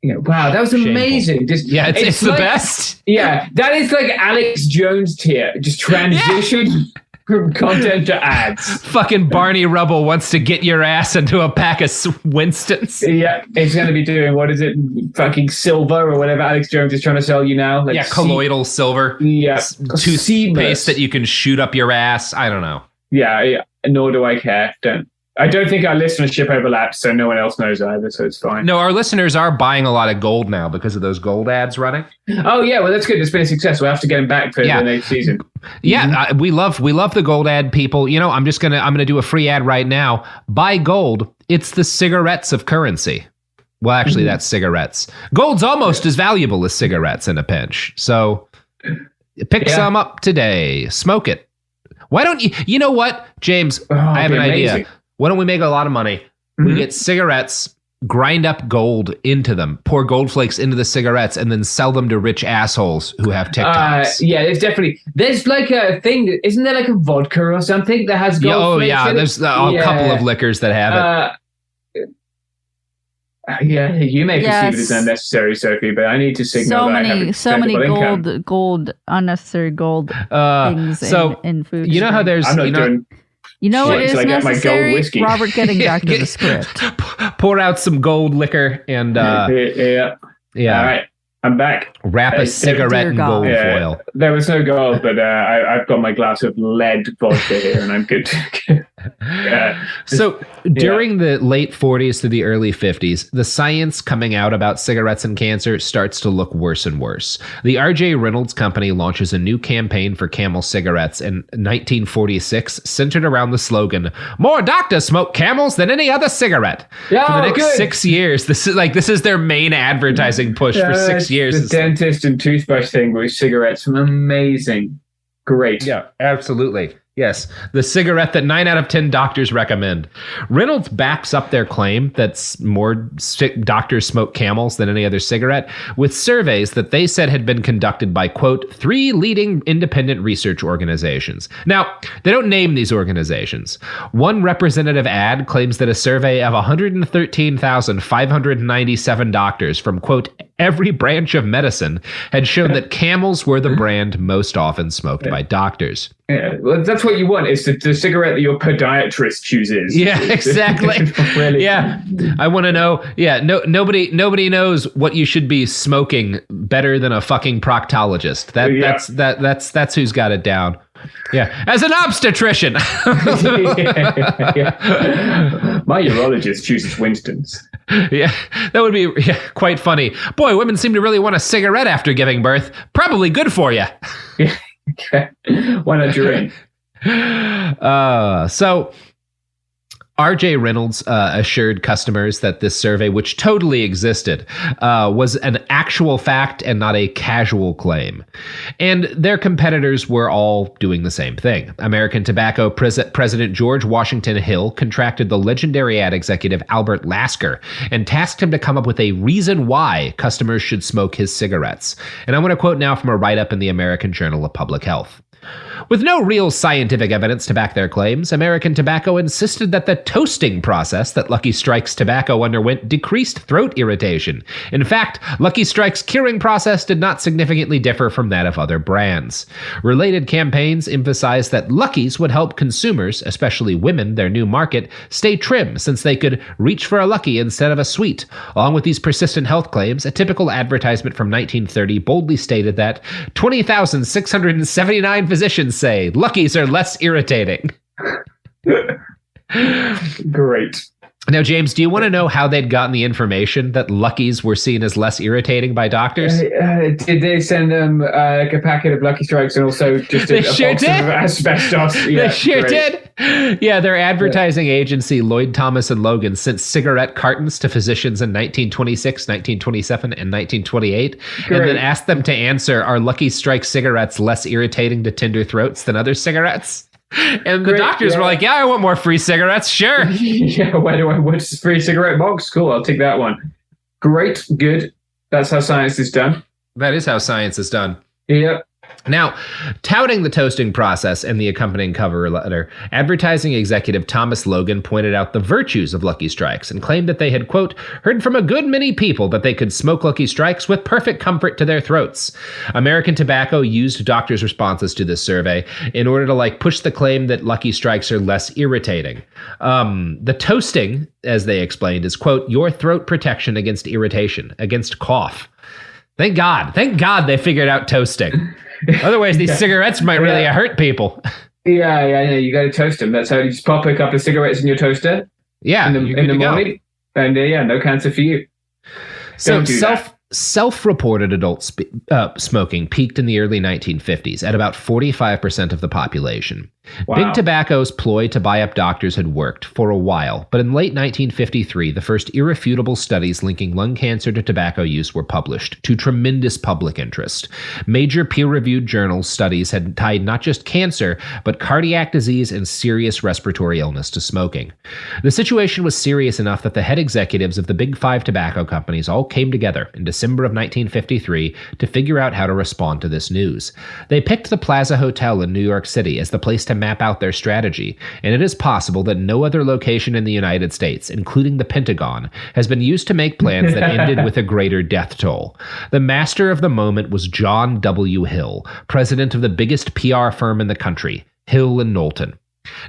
Yeah, wow, that was amazing. Just, it's the like, best. Yeah, that is like Alex Jones tier. Just transition from content to ads. Fucking Barney Rubble wants to get your ass into a pack of Winstons. Yeah, it's going to be doing, what is it, fucking silver or whatever Alex Jones is trying to sell you now. Like colloidal silver. Yeah. Toothpaste that you can shoot up your ass. I don't know. Yeah, nor do I care. I don't think our listenership overlaps, so no one else knows either, so it's fine. No, our listeners are buying a lot of gold now because of those gold ads running. Oh, yeah, well, that's good. It's been a success. We'll have to get them back for the next season. Yeah, we love the gold ad, people. You know, I'm gonna do a free ad right now. Buy gold. It's the cigarettes of currency. Well, actually, that's cigarettes. Gold's almost as valuable as cigarettes in a pinch. So pick some up today. Smoke it. Why don't you? You know what, James? I have an idea. Why don't we make a lot of money? We get cigarettes, grind up gold into them, pour gold flakes into the cigarettes, and then sell them to rich assholes who have TikToks. Yeah, there's like a thing, isn't there like a vodka or something that has gold flakes in it? There's a couple of liquors that have it. Yeah, you may perceive it as unnecessary, Sophie, but I need to signal so many gold, unnecessary gold things in food. You know how there's... I'm not doing... You know what is I necessary? Robert getting back to the script. Pour out some gold liquor and... yeah. All right, I'm back. Wrap a cigarette in gold foil. There was no gold, but I've got my glass of lead vodka here, and I'm good. So during the late 40s to the early 50s, the science coming out about cigarettes and cancer starts to look worse and worse. The R.J. Reynolds Company launches a new campaign for Camel cigarettes in 1946, centered around the slogan, "More doctors smoke Camels than any other cigarette." For the next 6 years, this is their main advertising push for 6 years. The dentist and toothbrush thing with cigarettes, amazing. Great. Yeah, absolutely. Yes, the cigarette that 9 out of 10 doctors recommend. Reynolds backs up their claim that more doctors smoke Camels than any other cigarette with surveys that they said had been conducted by, quote, 3 leading independent research organizations. Now, they don't name these organizations. One representative ad claims that a survey of 113,597 doctors from, quote, every branch of medicine had shown that Camels were the brand most often smoked by doctors. Yeah, well, that's what you want. It's the cigarette that your podiatrist chooses. Yeah, exactly. Really. Yeah, I want to know. Yeah, nobody knows what you should be smoking better than a fucking proctologist. That's who's got it down. Yeah, as an obstetrician. My urologist chooses Winston's. Yeah, that would be quite funny. Boy, women seem to really want a cigarette after giving birth. Probably good for you. Yeah. Okay. Why not drink? So R.J. Reynolds assured customers that this survey, which totally existed, was an actual fact and not a casual claim. And their competitors were all doing the same thing. American Tobacco President George Washington Hill contracted the legendary ad executive Albert Lasker and tasked him to come up with a reason why customers should smoke his cigarettes. And I'm going to quote now from a write-up in the American Journal of Public Health. With no real scientific evidence to back their claims, American Tobacco insisted that the toasting process that Lucky Strike's tobacco underwent decreased throat irritation. In fact, Lucky Strike's curing process did not significantly differ from that of other brands. Related campaigns emphasized that Lucky's would help consumers, especially women, their new market, stay trim since they could reach for a Lucky instead of a sweet. Along with these persistent health claims, a typical advertisement from 1930 boldly stated that 20,679 physicians say Luckies are less irritating. Great. Now, James, do you want to know how they'd gotten the information that Luckies were seen as less irritating by doctors? Did they send them like a packet of Lucky Strikes and also just a box of asbestos? Yeah, they sure did. Yeah, their advertising agency, Lloyd Thomas and Logan, sent cigarette cartons to physicians in 1926, 1927, and 1928, and then asked them to answer, are Lucky Strike cigarettes less irritating to tender throats than other cigarettes? And the doctors were like, yeah, I want more free cigarettes. Sure. Yeah, what's the free cigarette box? Cool, I'll take that one. Great, good. That's how science is done. That is how science is done. Yep. Now, touting the toasting process and the accompanying cover letter, advertising executive Thomas Logan pointed out the virtues of Lucky Strikes and claimed that they had, quote, heard from a good many people that they could smoke Lucky Strikes with perfect comfort to their throats. American Tobacco used doctors' responses to this survey in order to push the claim that Lucky Strikes are less irritating. The toasting, as they explained, is, quote, your throat protection against irritation, against cough. Thank God they figured out toasting. Otherwise, these cigarettes might really hurt people. Yeah. You got to toast them. That's how you just pop a couple of cigarettes in your toaster. Yeah, in the morning, and no cancer for you. So self-reported adult smoking peaked in the early 1950s at about 45% of the population. Wow. Big Tobacco's ploy to buy up doctors had worked for a while, but in late 1953, the first irrefutable studies linking lung cancer to tobacco use were published, to tremendous public interest. Major peer-reviewed journals studies had tied not just cancer, but cardiac disease and serious respiratory illness to smoking. The situation was serious enough that the head executives of the big five tobacco companies all came together in December of 1953 to figure out how to respond to this news. They picked the Plaza Hotel in New York City as the place to map out their strategy, and it is possible that no other location in the United States, including the Pentagon, has been used to make plans that ended with a greater death toll. The master of the moment was John W. Hill, president of the biggest PR firm in the country, Hill and Knowlton.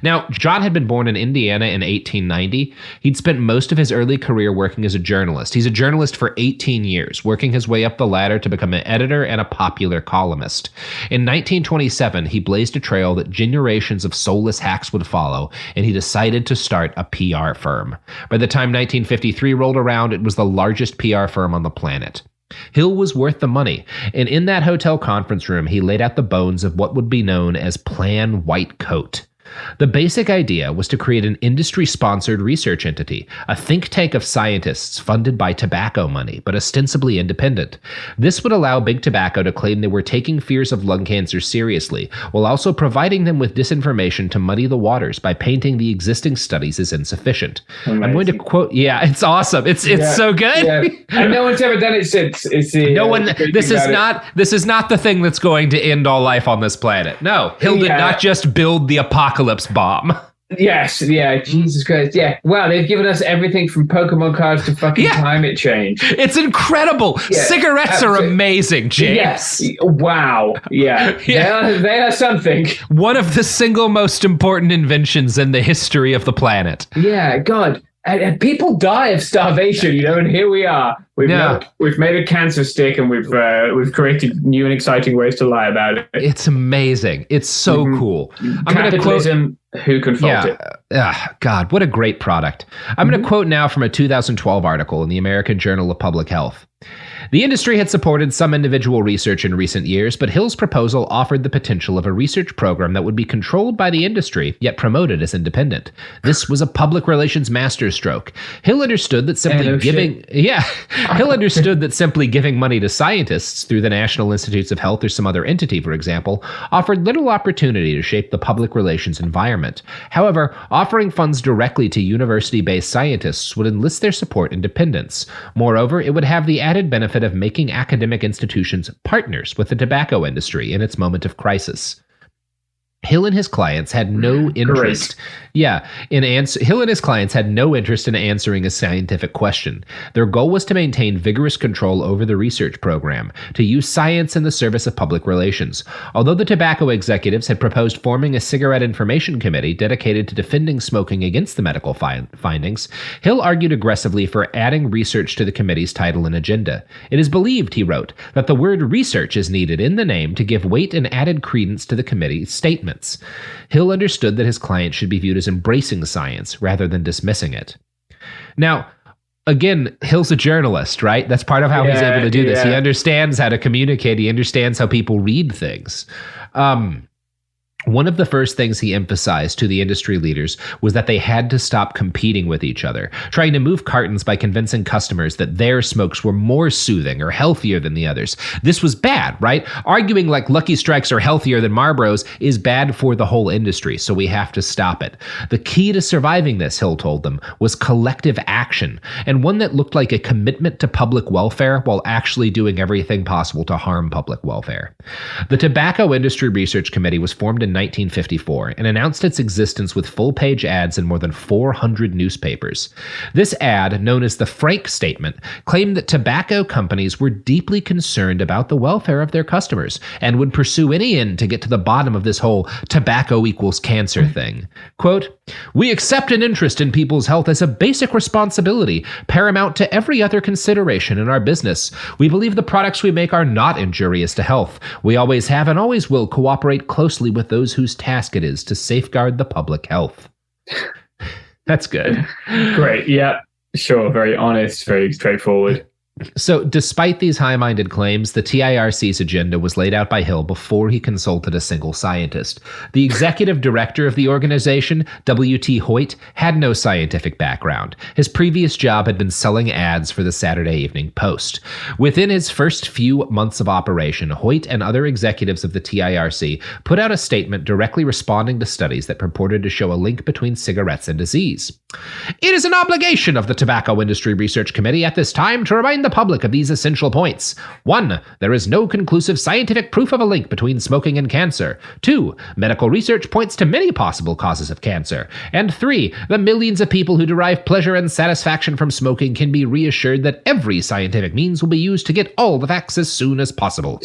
Now, John had been born in Indiana in 1890. He'd spent most of his early career working as a journalist. He's a journalist for 18 years, working his way up the ladder to become an editor and a popular columnist. In 1927, he blazed a trail that generations of soulless hacks would follow, and he decided to start a PR firm. By the time 1953 rolled around, it was the largest PR firm on the planet. Hill was worth the money, and in that hotel conference room, he laid out the bones of what would be known as Plan White Coat. The basic idea was to create an industry-sponsored research entity, a think tank of scientists funded by tobacco money, but ostensibly independent. This would allow Big Tobacco to claim they were taking fears of lung cancer seriously, while also providing them with disinformation to muddy the waters by painting the existing studies as insufficient. Amazing. I'm going to quote, it's awesome. It's so good. Yeah. And no one's ever done it since. This is not the thing that's going to end all life on this planet. No, Hill did not just build the apocalypse bomb. Yes, Jesus Christ, Wow, they've given us everything from Pokemon cards to fucking climate change. It's incredible. Cigarettes are amazing, James. Yes. Wow. Yeah. They are something. One of the single most important inventions in the history of the planet. Yeah, God. And people die of starvation, and here we are. We've made a cancer stick, and we've created new and exciting ways to lie about it. It's amazing. It's so cool. Capitalism, who can fault it? God, what a great product. I'm going to quote now from a 2012 article in the American Journal of Public Health. The industry had supported some individual research in recent years, but Hill's proposal offered the potential of a research program that would be controlled by the industry, yet promoted as independent. This was a public relations masterstroke. Hill understood that simply giving money to scientists through the National Institutes of Health or some other entity, for example, offered little opportunity to shape the public relations environment. However, offering funds directly to university-based scientists would enlist their support and dependence. Moreover, it would have the added benefit of making academic institutions partners with the tobacco industry in its moment of crisis. Hill and his clients had no interest. Hill and his clients had no interest in answering a scientific question. Their goal was to maintain vigorous control over the research program, to use science in the service of public relations. Although the tobacco executives had proposed forming a cigarette information committee dedicated to defending smoking against the medical findings, Hill argued aggressively for adding research to the committee's title and agenda. It is believed, he wrote, that the word research is needed in the name to give weight and added credence to the committee's statements. Hill understood that his client should be viewed as embracing science rather than dismissing it. Now, again, Hill's a journalist, right? That's part of how he's able to do this. He understands how to communicate. He understands how people read things. One of the first things he emphasized to the industry leaders was that they had to stop competing with each other, trying to move cartons by convincing customers that their smokes were more soothing or healthier than the others. This was bad, right? Arguing like Lucky Strikes are healthier than Marlboros is bad for the whole industry, so we have to stop it. The key to surviving this, Hill told them, was collective action, and one that looked like a commitment to public welfare while actually doing everything possible to harm public welfare. The Tobacco Industry Research Committee was formed in 1954 and announced its existence with full-page ads in more than 400 newspapers. This ad, known as the Frank Statement, claimed that tobacco companies were deeply concerned about the welfare of their customers and would pursue any end to get to the bottom of this whole tobacco equals cancer thing. Quote, "We accept an interest in people's health as a basic responsibility, paramount to every other consideration in our business. We believe the products we make are not injurious to health. We always have and always will cooperate closely with those whose task it is to safeguard the public health." That's good. Great. Yeah, sure. Very honest, very straightforward. So, despite these high-minded claims, the TIRC's agenda was laid out by Hill before he consulted a single scientist. The executive director of the organization, W.T. Hoyt, had no scientific background. His previous job had been selling ads for the Saturday Evening Post. Within his first few months of operation, Hoyt and other executives of the TIRC put out a statement directly responding to studies that purported to show a link between cigarettes and disease. "It is an obligation of the Tobacco Industry Research Committee at this time to remind the public of these essential points. 1. There is no conclusive scientific proof of a link between smoking and cancer. 2. Medical research points to many possible causes of cancer. And 3. The millions of people who derive pleasure and satisfaction from smoking can be reassured that every scientific means will be used to get all the facts as soon as possible."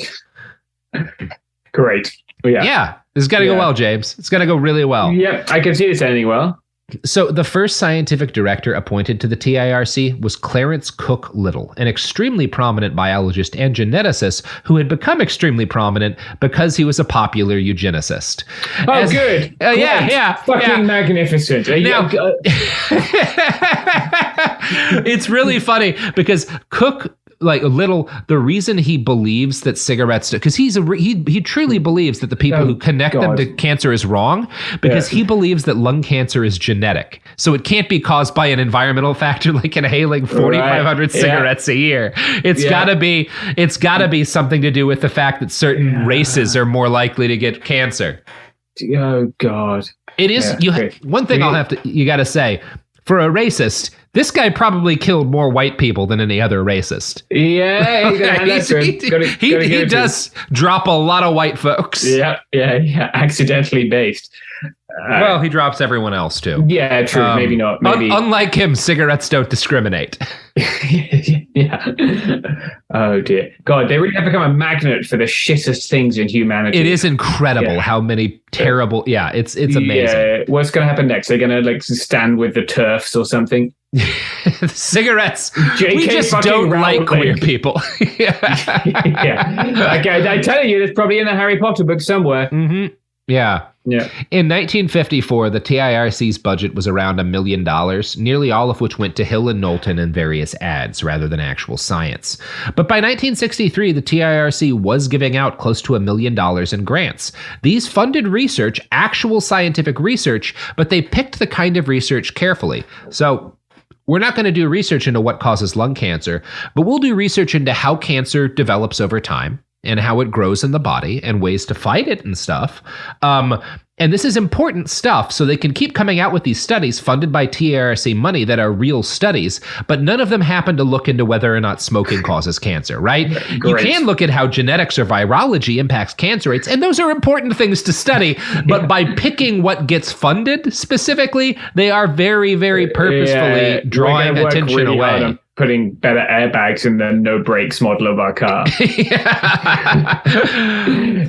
Great. Yeah. This is going to go well, James. It's going to go really well. Yep, I can see this ending well. So the first scientific director appointed to the TIRC was Clarence Cook Little, an extremely prominent biologist and geneticist who had become extremely prominent because he was a popular eugenicist. Good. Yeah. Fucking magnificent. Now, it's really funny because Cook, the reason he believes that cigarettes, because he truly believes that the people who connect them to cancer is wrong, because he believes that lung cancer is genetic. So it can't be caused by an environmental factor like inhaling 4,500 cigarettes a year. It's gotta be something to do with the fact that certain races are more likely to get cancer. Oh God. It is one thing you gotta say, for a racist, this guy probably killed more white people than any other racist. Yeah, he does drop a lot of white folks. Yeah, accidentally based. Well, he drops everyone else too. Yeah, true. Maybe not. Maybe. Unlike him, cigarettes don't discriminate. Yeah. Oh dear. God, they really have become a magnet for the shittest things in humanity. It is incredible how many terrible. Yeah, it's amazing. Yeah. What's going to happen next? They're going to stand with the TERFs or something. Cigarettes. We just don't like queer people. Yeah. Okay, I tell you, it's probably in the Harry Potter book somewhere. Mm-hmm. Yeah. In 1954, the TIRC's budget was around $1 million, nearly all of which went to Hill and Knowlton and various ads rather than actual science. But by 1963, the TIRC was giving out close to $1 million in grants. These funded research, actual scientific research, but they picked the kind of research carefully. So we're not going to do research into what causes lung cancer, but we'll do research into how cancer develops over time and how it grows in the body and ways to fight it and stuff. And this is important stuff, so they can keep coming out with these studies funded by TIRC money that are real studies, but none of them happen to look into whether or not smoking causes cancer, right? Great. You can look at how genetics or virology impacts cancer rates, and those are important things to study, but by picking what gets funded specifically, they are very, very purposefully drawing attention away. Putting better airbags in the no brakes model of our car.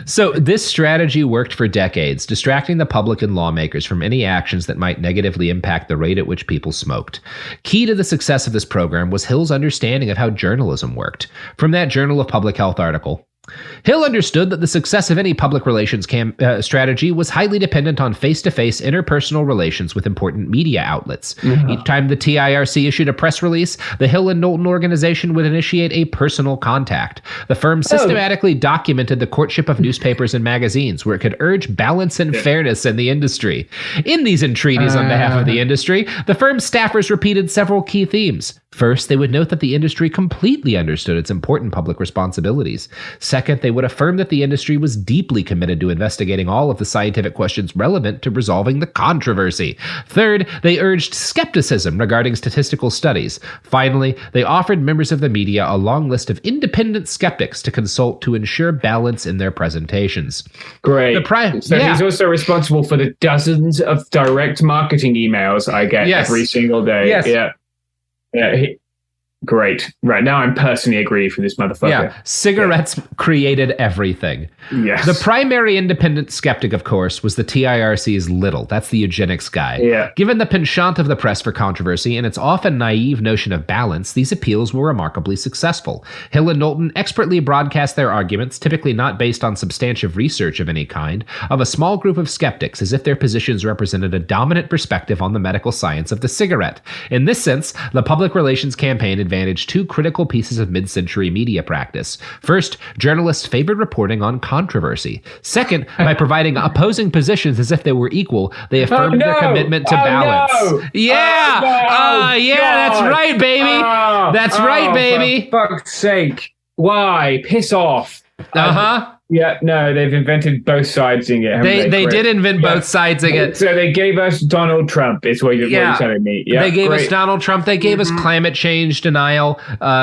So this strategy worked for decades, distracting the public and lawmakers from any actions that might negatively impact the rate at which people smoked. Key to the success of this program was Hill's understanding of how journalism worked. From that Journal of Public Health article, Hill understood that the success of any public relations strategy was highly dependent on face-to-face interpersonal relations with important media outlets. Each time the TIRC issued a press release, the Hill and Knowlton organization would initiate a personal contact. The firm systematically documented the courtship of newspapers and magazines, where it could urge balance and fairness in the industry. In these entreaties on behalf of the industry, the firm's staffers repeated several key themes. First, they would note that the industry completely understood its important public responsibilities. Second, they would affirm that the industry was deeply committed to investigating all of the scientific questions relevant to resolving the controversy. Third, they urged skepticism regarding statistical studies. Finally, they offered members of the media a long list of independent skeptics to consult to ensure balance in their presentations. Great. He's also responsible for the dozens of direct marketing emails I get every single day. Yes. Yeah. Great. Right, now I'm personally aggrieved for this motherfucker. Yeah, cigarettes created everything. Yes. The primary independent skeptic, of course, was the TIRC's Little. That's the eugenics guy. Yeah. Given the penchant of the press for controversy and its often naive notion of balance, these appeals were remarkably successful. Hill and Knowlton expertly broadcast their arguments, typically not based on substantive research of any kind, of a small group of skeptics, as if their positions represented a dominant perspective on the medical science of the cigarette. In this sense, the public relations campaign advantaged two critical pieces of mid-century media practice. First, journalists favored reporting on controversy. Second, by providing opposing positions as if they were equal, they affirmed their commitment to balance. That's right, baby. That's right, baby. For fuck's sake. Why? Piss off. Yeah, no, they've invented both sidesing it. They did invent both sidesing it. So they gave us Donald Trump, is what you're telling me. Yeah, they gave us Donald Trump. They gave us climate change denial.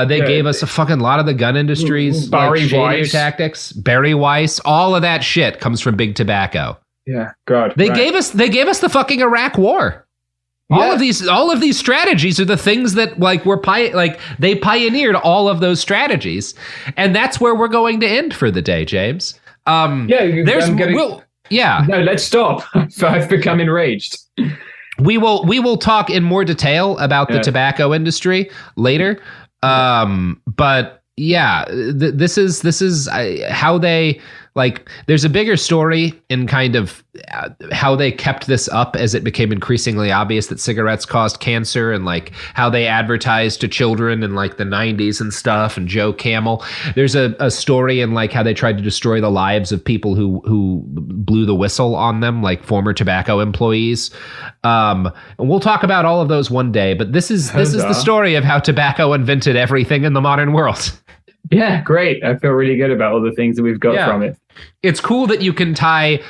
They gave us a fucking lot of the gun industries. Barry Weiss. Tactics. Barry Weiss. All of that shit comes from big tobacco. Yeah, God. They gave us the fucking Iraq War. All of these strategies are the things that they pioneered all of those strategies, and that's where we're going to end for the day, James. No, let's stop. I've become enraged. We will talk in more detail about the tobacco industry later, but yeah, this is how they. There's a bigger story in kind of how they kept this up as it became increasingly obvious that cigarettes caused cancer, and how they advertised to children in the 90s and stuff, and Joe Camel. There's a story in how they tried to destroy the lives of people who blew the whistle on them, like former tobacco employees. And we'll talk about all of those one day, but this is the story of how tobacco invented everything in the modern world. Yeah, great. I feel really good about all the things that we've got from it. It's cool that you can tie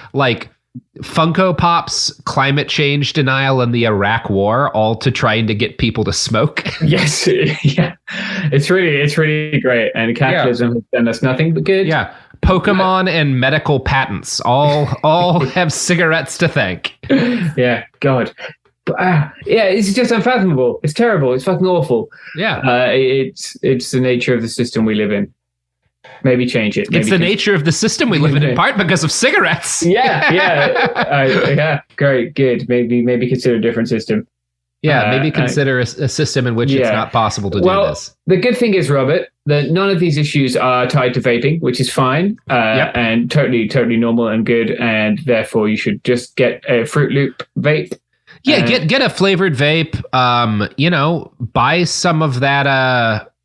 Funko Pop's climate change denial and the Iraq War all to trying to get people to smoke. Yes, yeah, it's really great, and capitalism has done us nothing but good. Yeah, Pokemon and medical patents all have cigarettes to thank. Yeah, God. It's just unfathomable. It's terrible. It's fucking awful. Yeah. It's the nature of the system we live in. Maybe change it. It's the nature of the system we live in part because of cigarettes. Yeah. Great, good. Maybe consider a different system. Yeah, maybe consider a system in which it's not possible to do this. The good thing is, Robert, that none of these issues are tied to vaping, which is fine and totally normal and good, and therefore you should just get a Fruit Loop vape. Yeah, get a flavored vape. Buy some of that.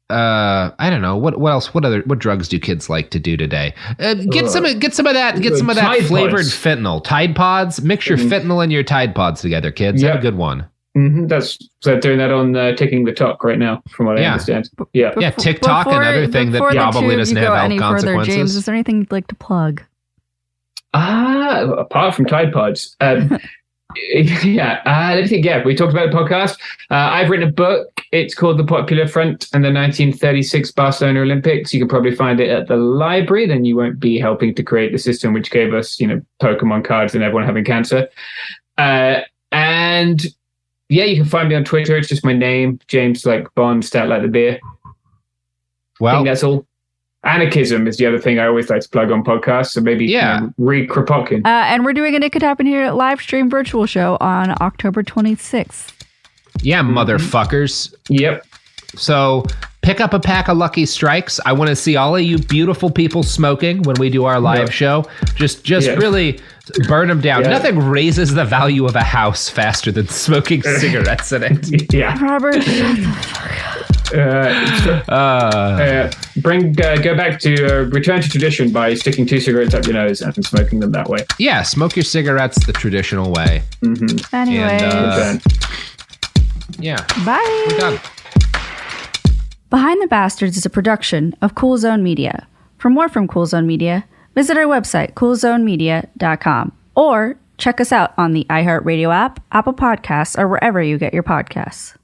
I don't know what else. What drugs do kids like to do today? Get some of that flavored fentanyl. Tide Pods. Mix your fentanyl and your Tide Pods together, kids. Have a good one. Mm-hmm. They're doing that on Ticking the Talk right now, from what I understand. Yeah, TikTok, another thing that probably doesn't have health consequences. James, is there anything you'd like to plug? Apart from Tide Pods. Let me think. Yeah, we talked about the podcast. I've written a book. It's called The Popular Front and the 1936 Barcelona Olympics. You can probably find it at the library. Then you won't be helping to create the system which gave us, Pokemon cards and everyone having cancer. And you can find me on Twitter. It's just my name, James Bond, Stout like the beer. Well, I think that's all. Anarchism is the other thing I always like to plug on podcasts, so maybe read Kropotkin. And we're doing an It Could Happen Here live stream virtual show on October 26th. Yeah, motherfuckers. Yep. So pick up a pack of Lucky Strikes. I want to see all of you beautiful people smoking when we do our live show. Just really burn them down. Nothing raises the value of a house faster than smoking cigarettes in it. Robert, shut the fuck up. Go back to return to tradition by sticking 2 cigarettes up your nose and smoking them that way. Yeah, smoke your cigarettes the traditional way. Mm-hmm. Anyway, bye. We're done. Behind the Bastards is a production of Cool Zone Media. For more from Cool Zone Media, visit our website, coolzonemedia.com, or check us out on the iHeartRadio app, Apple Podcasts, or wherever you get your podcasts.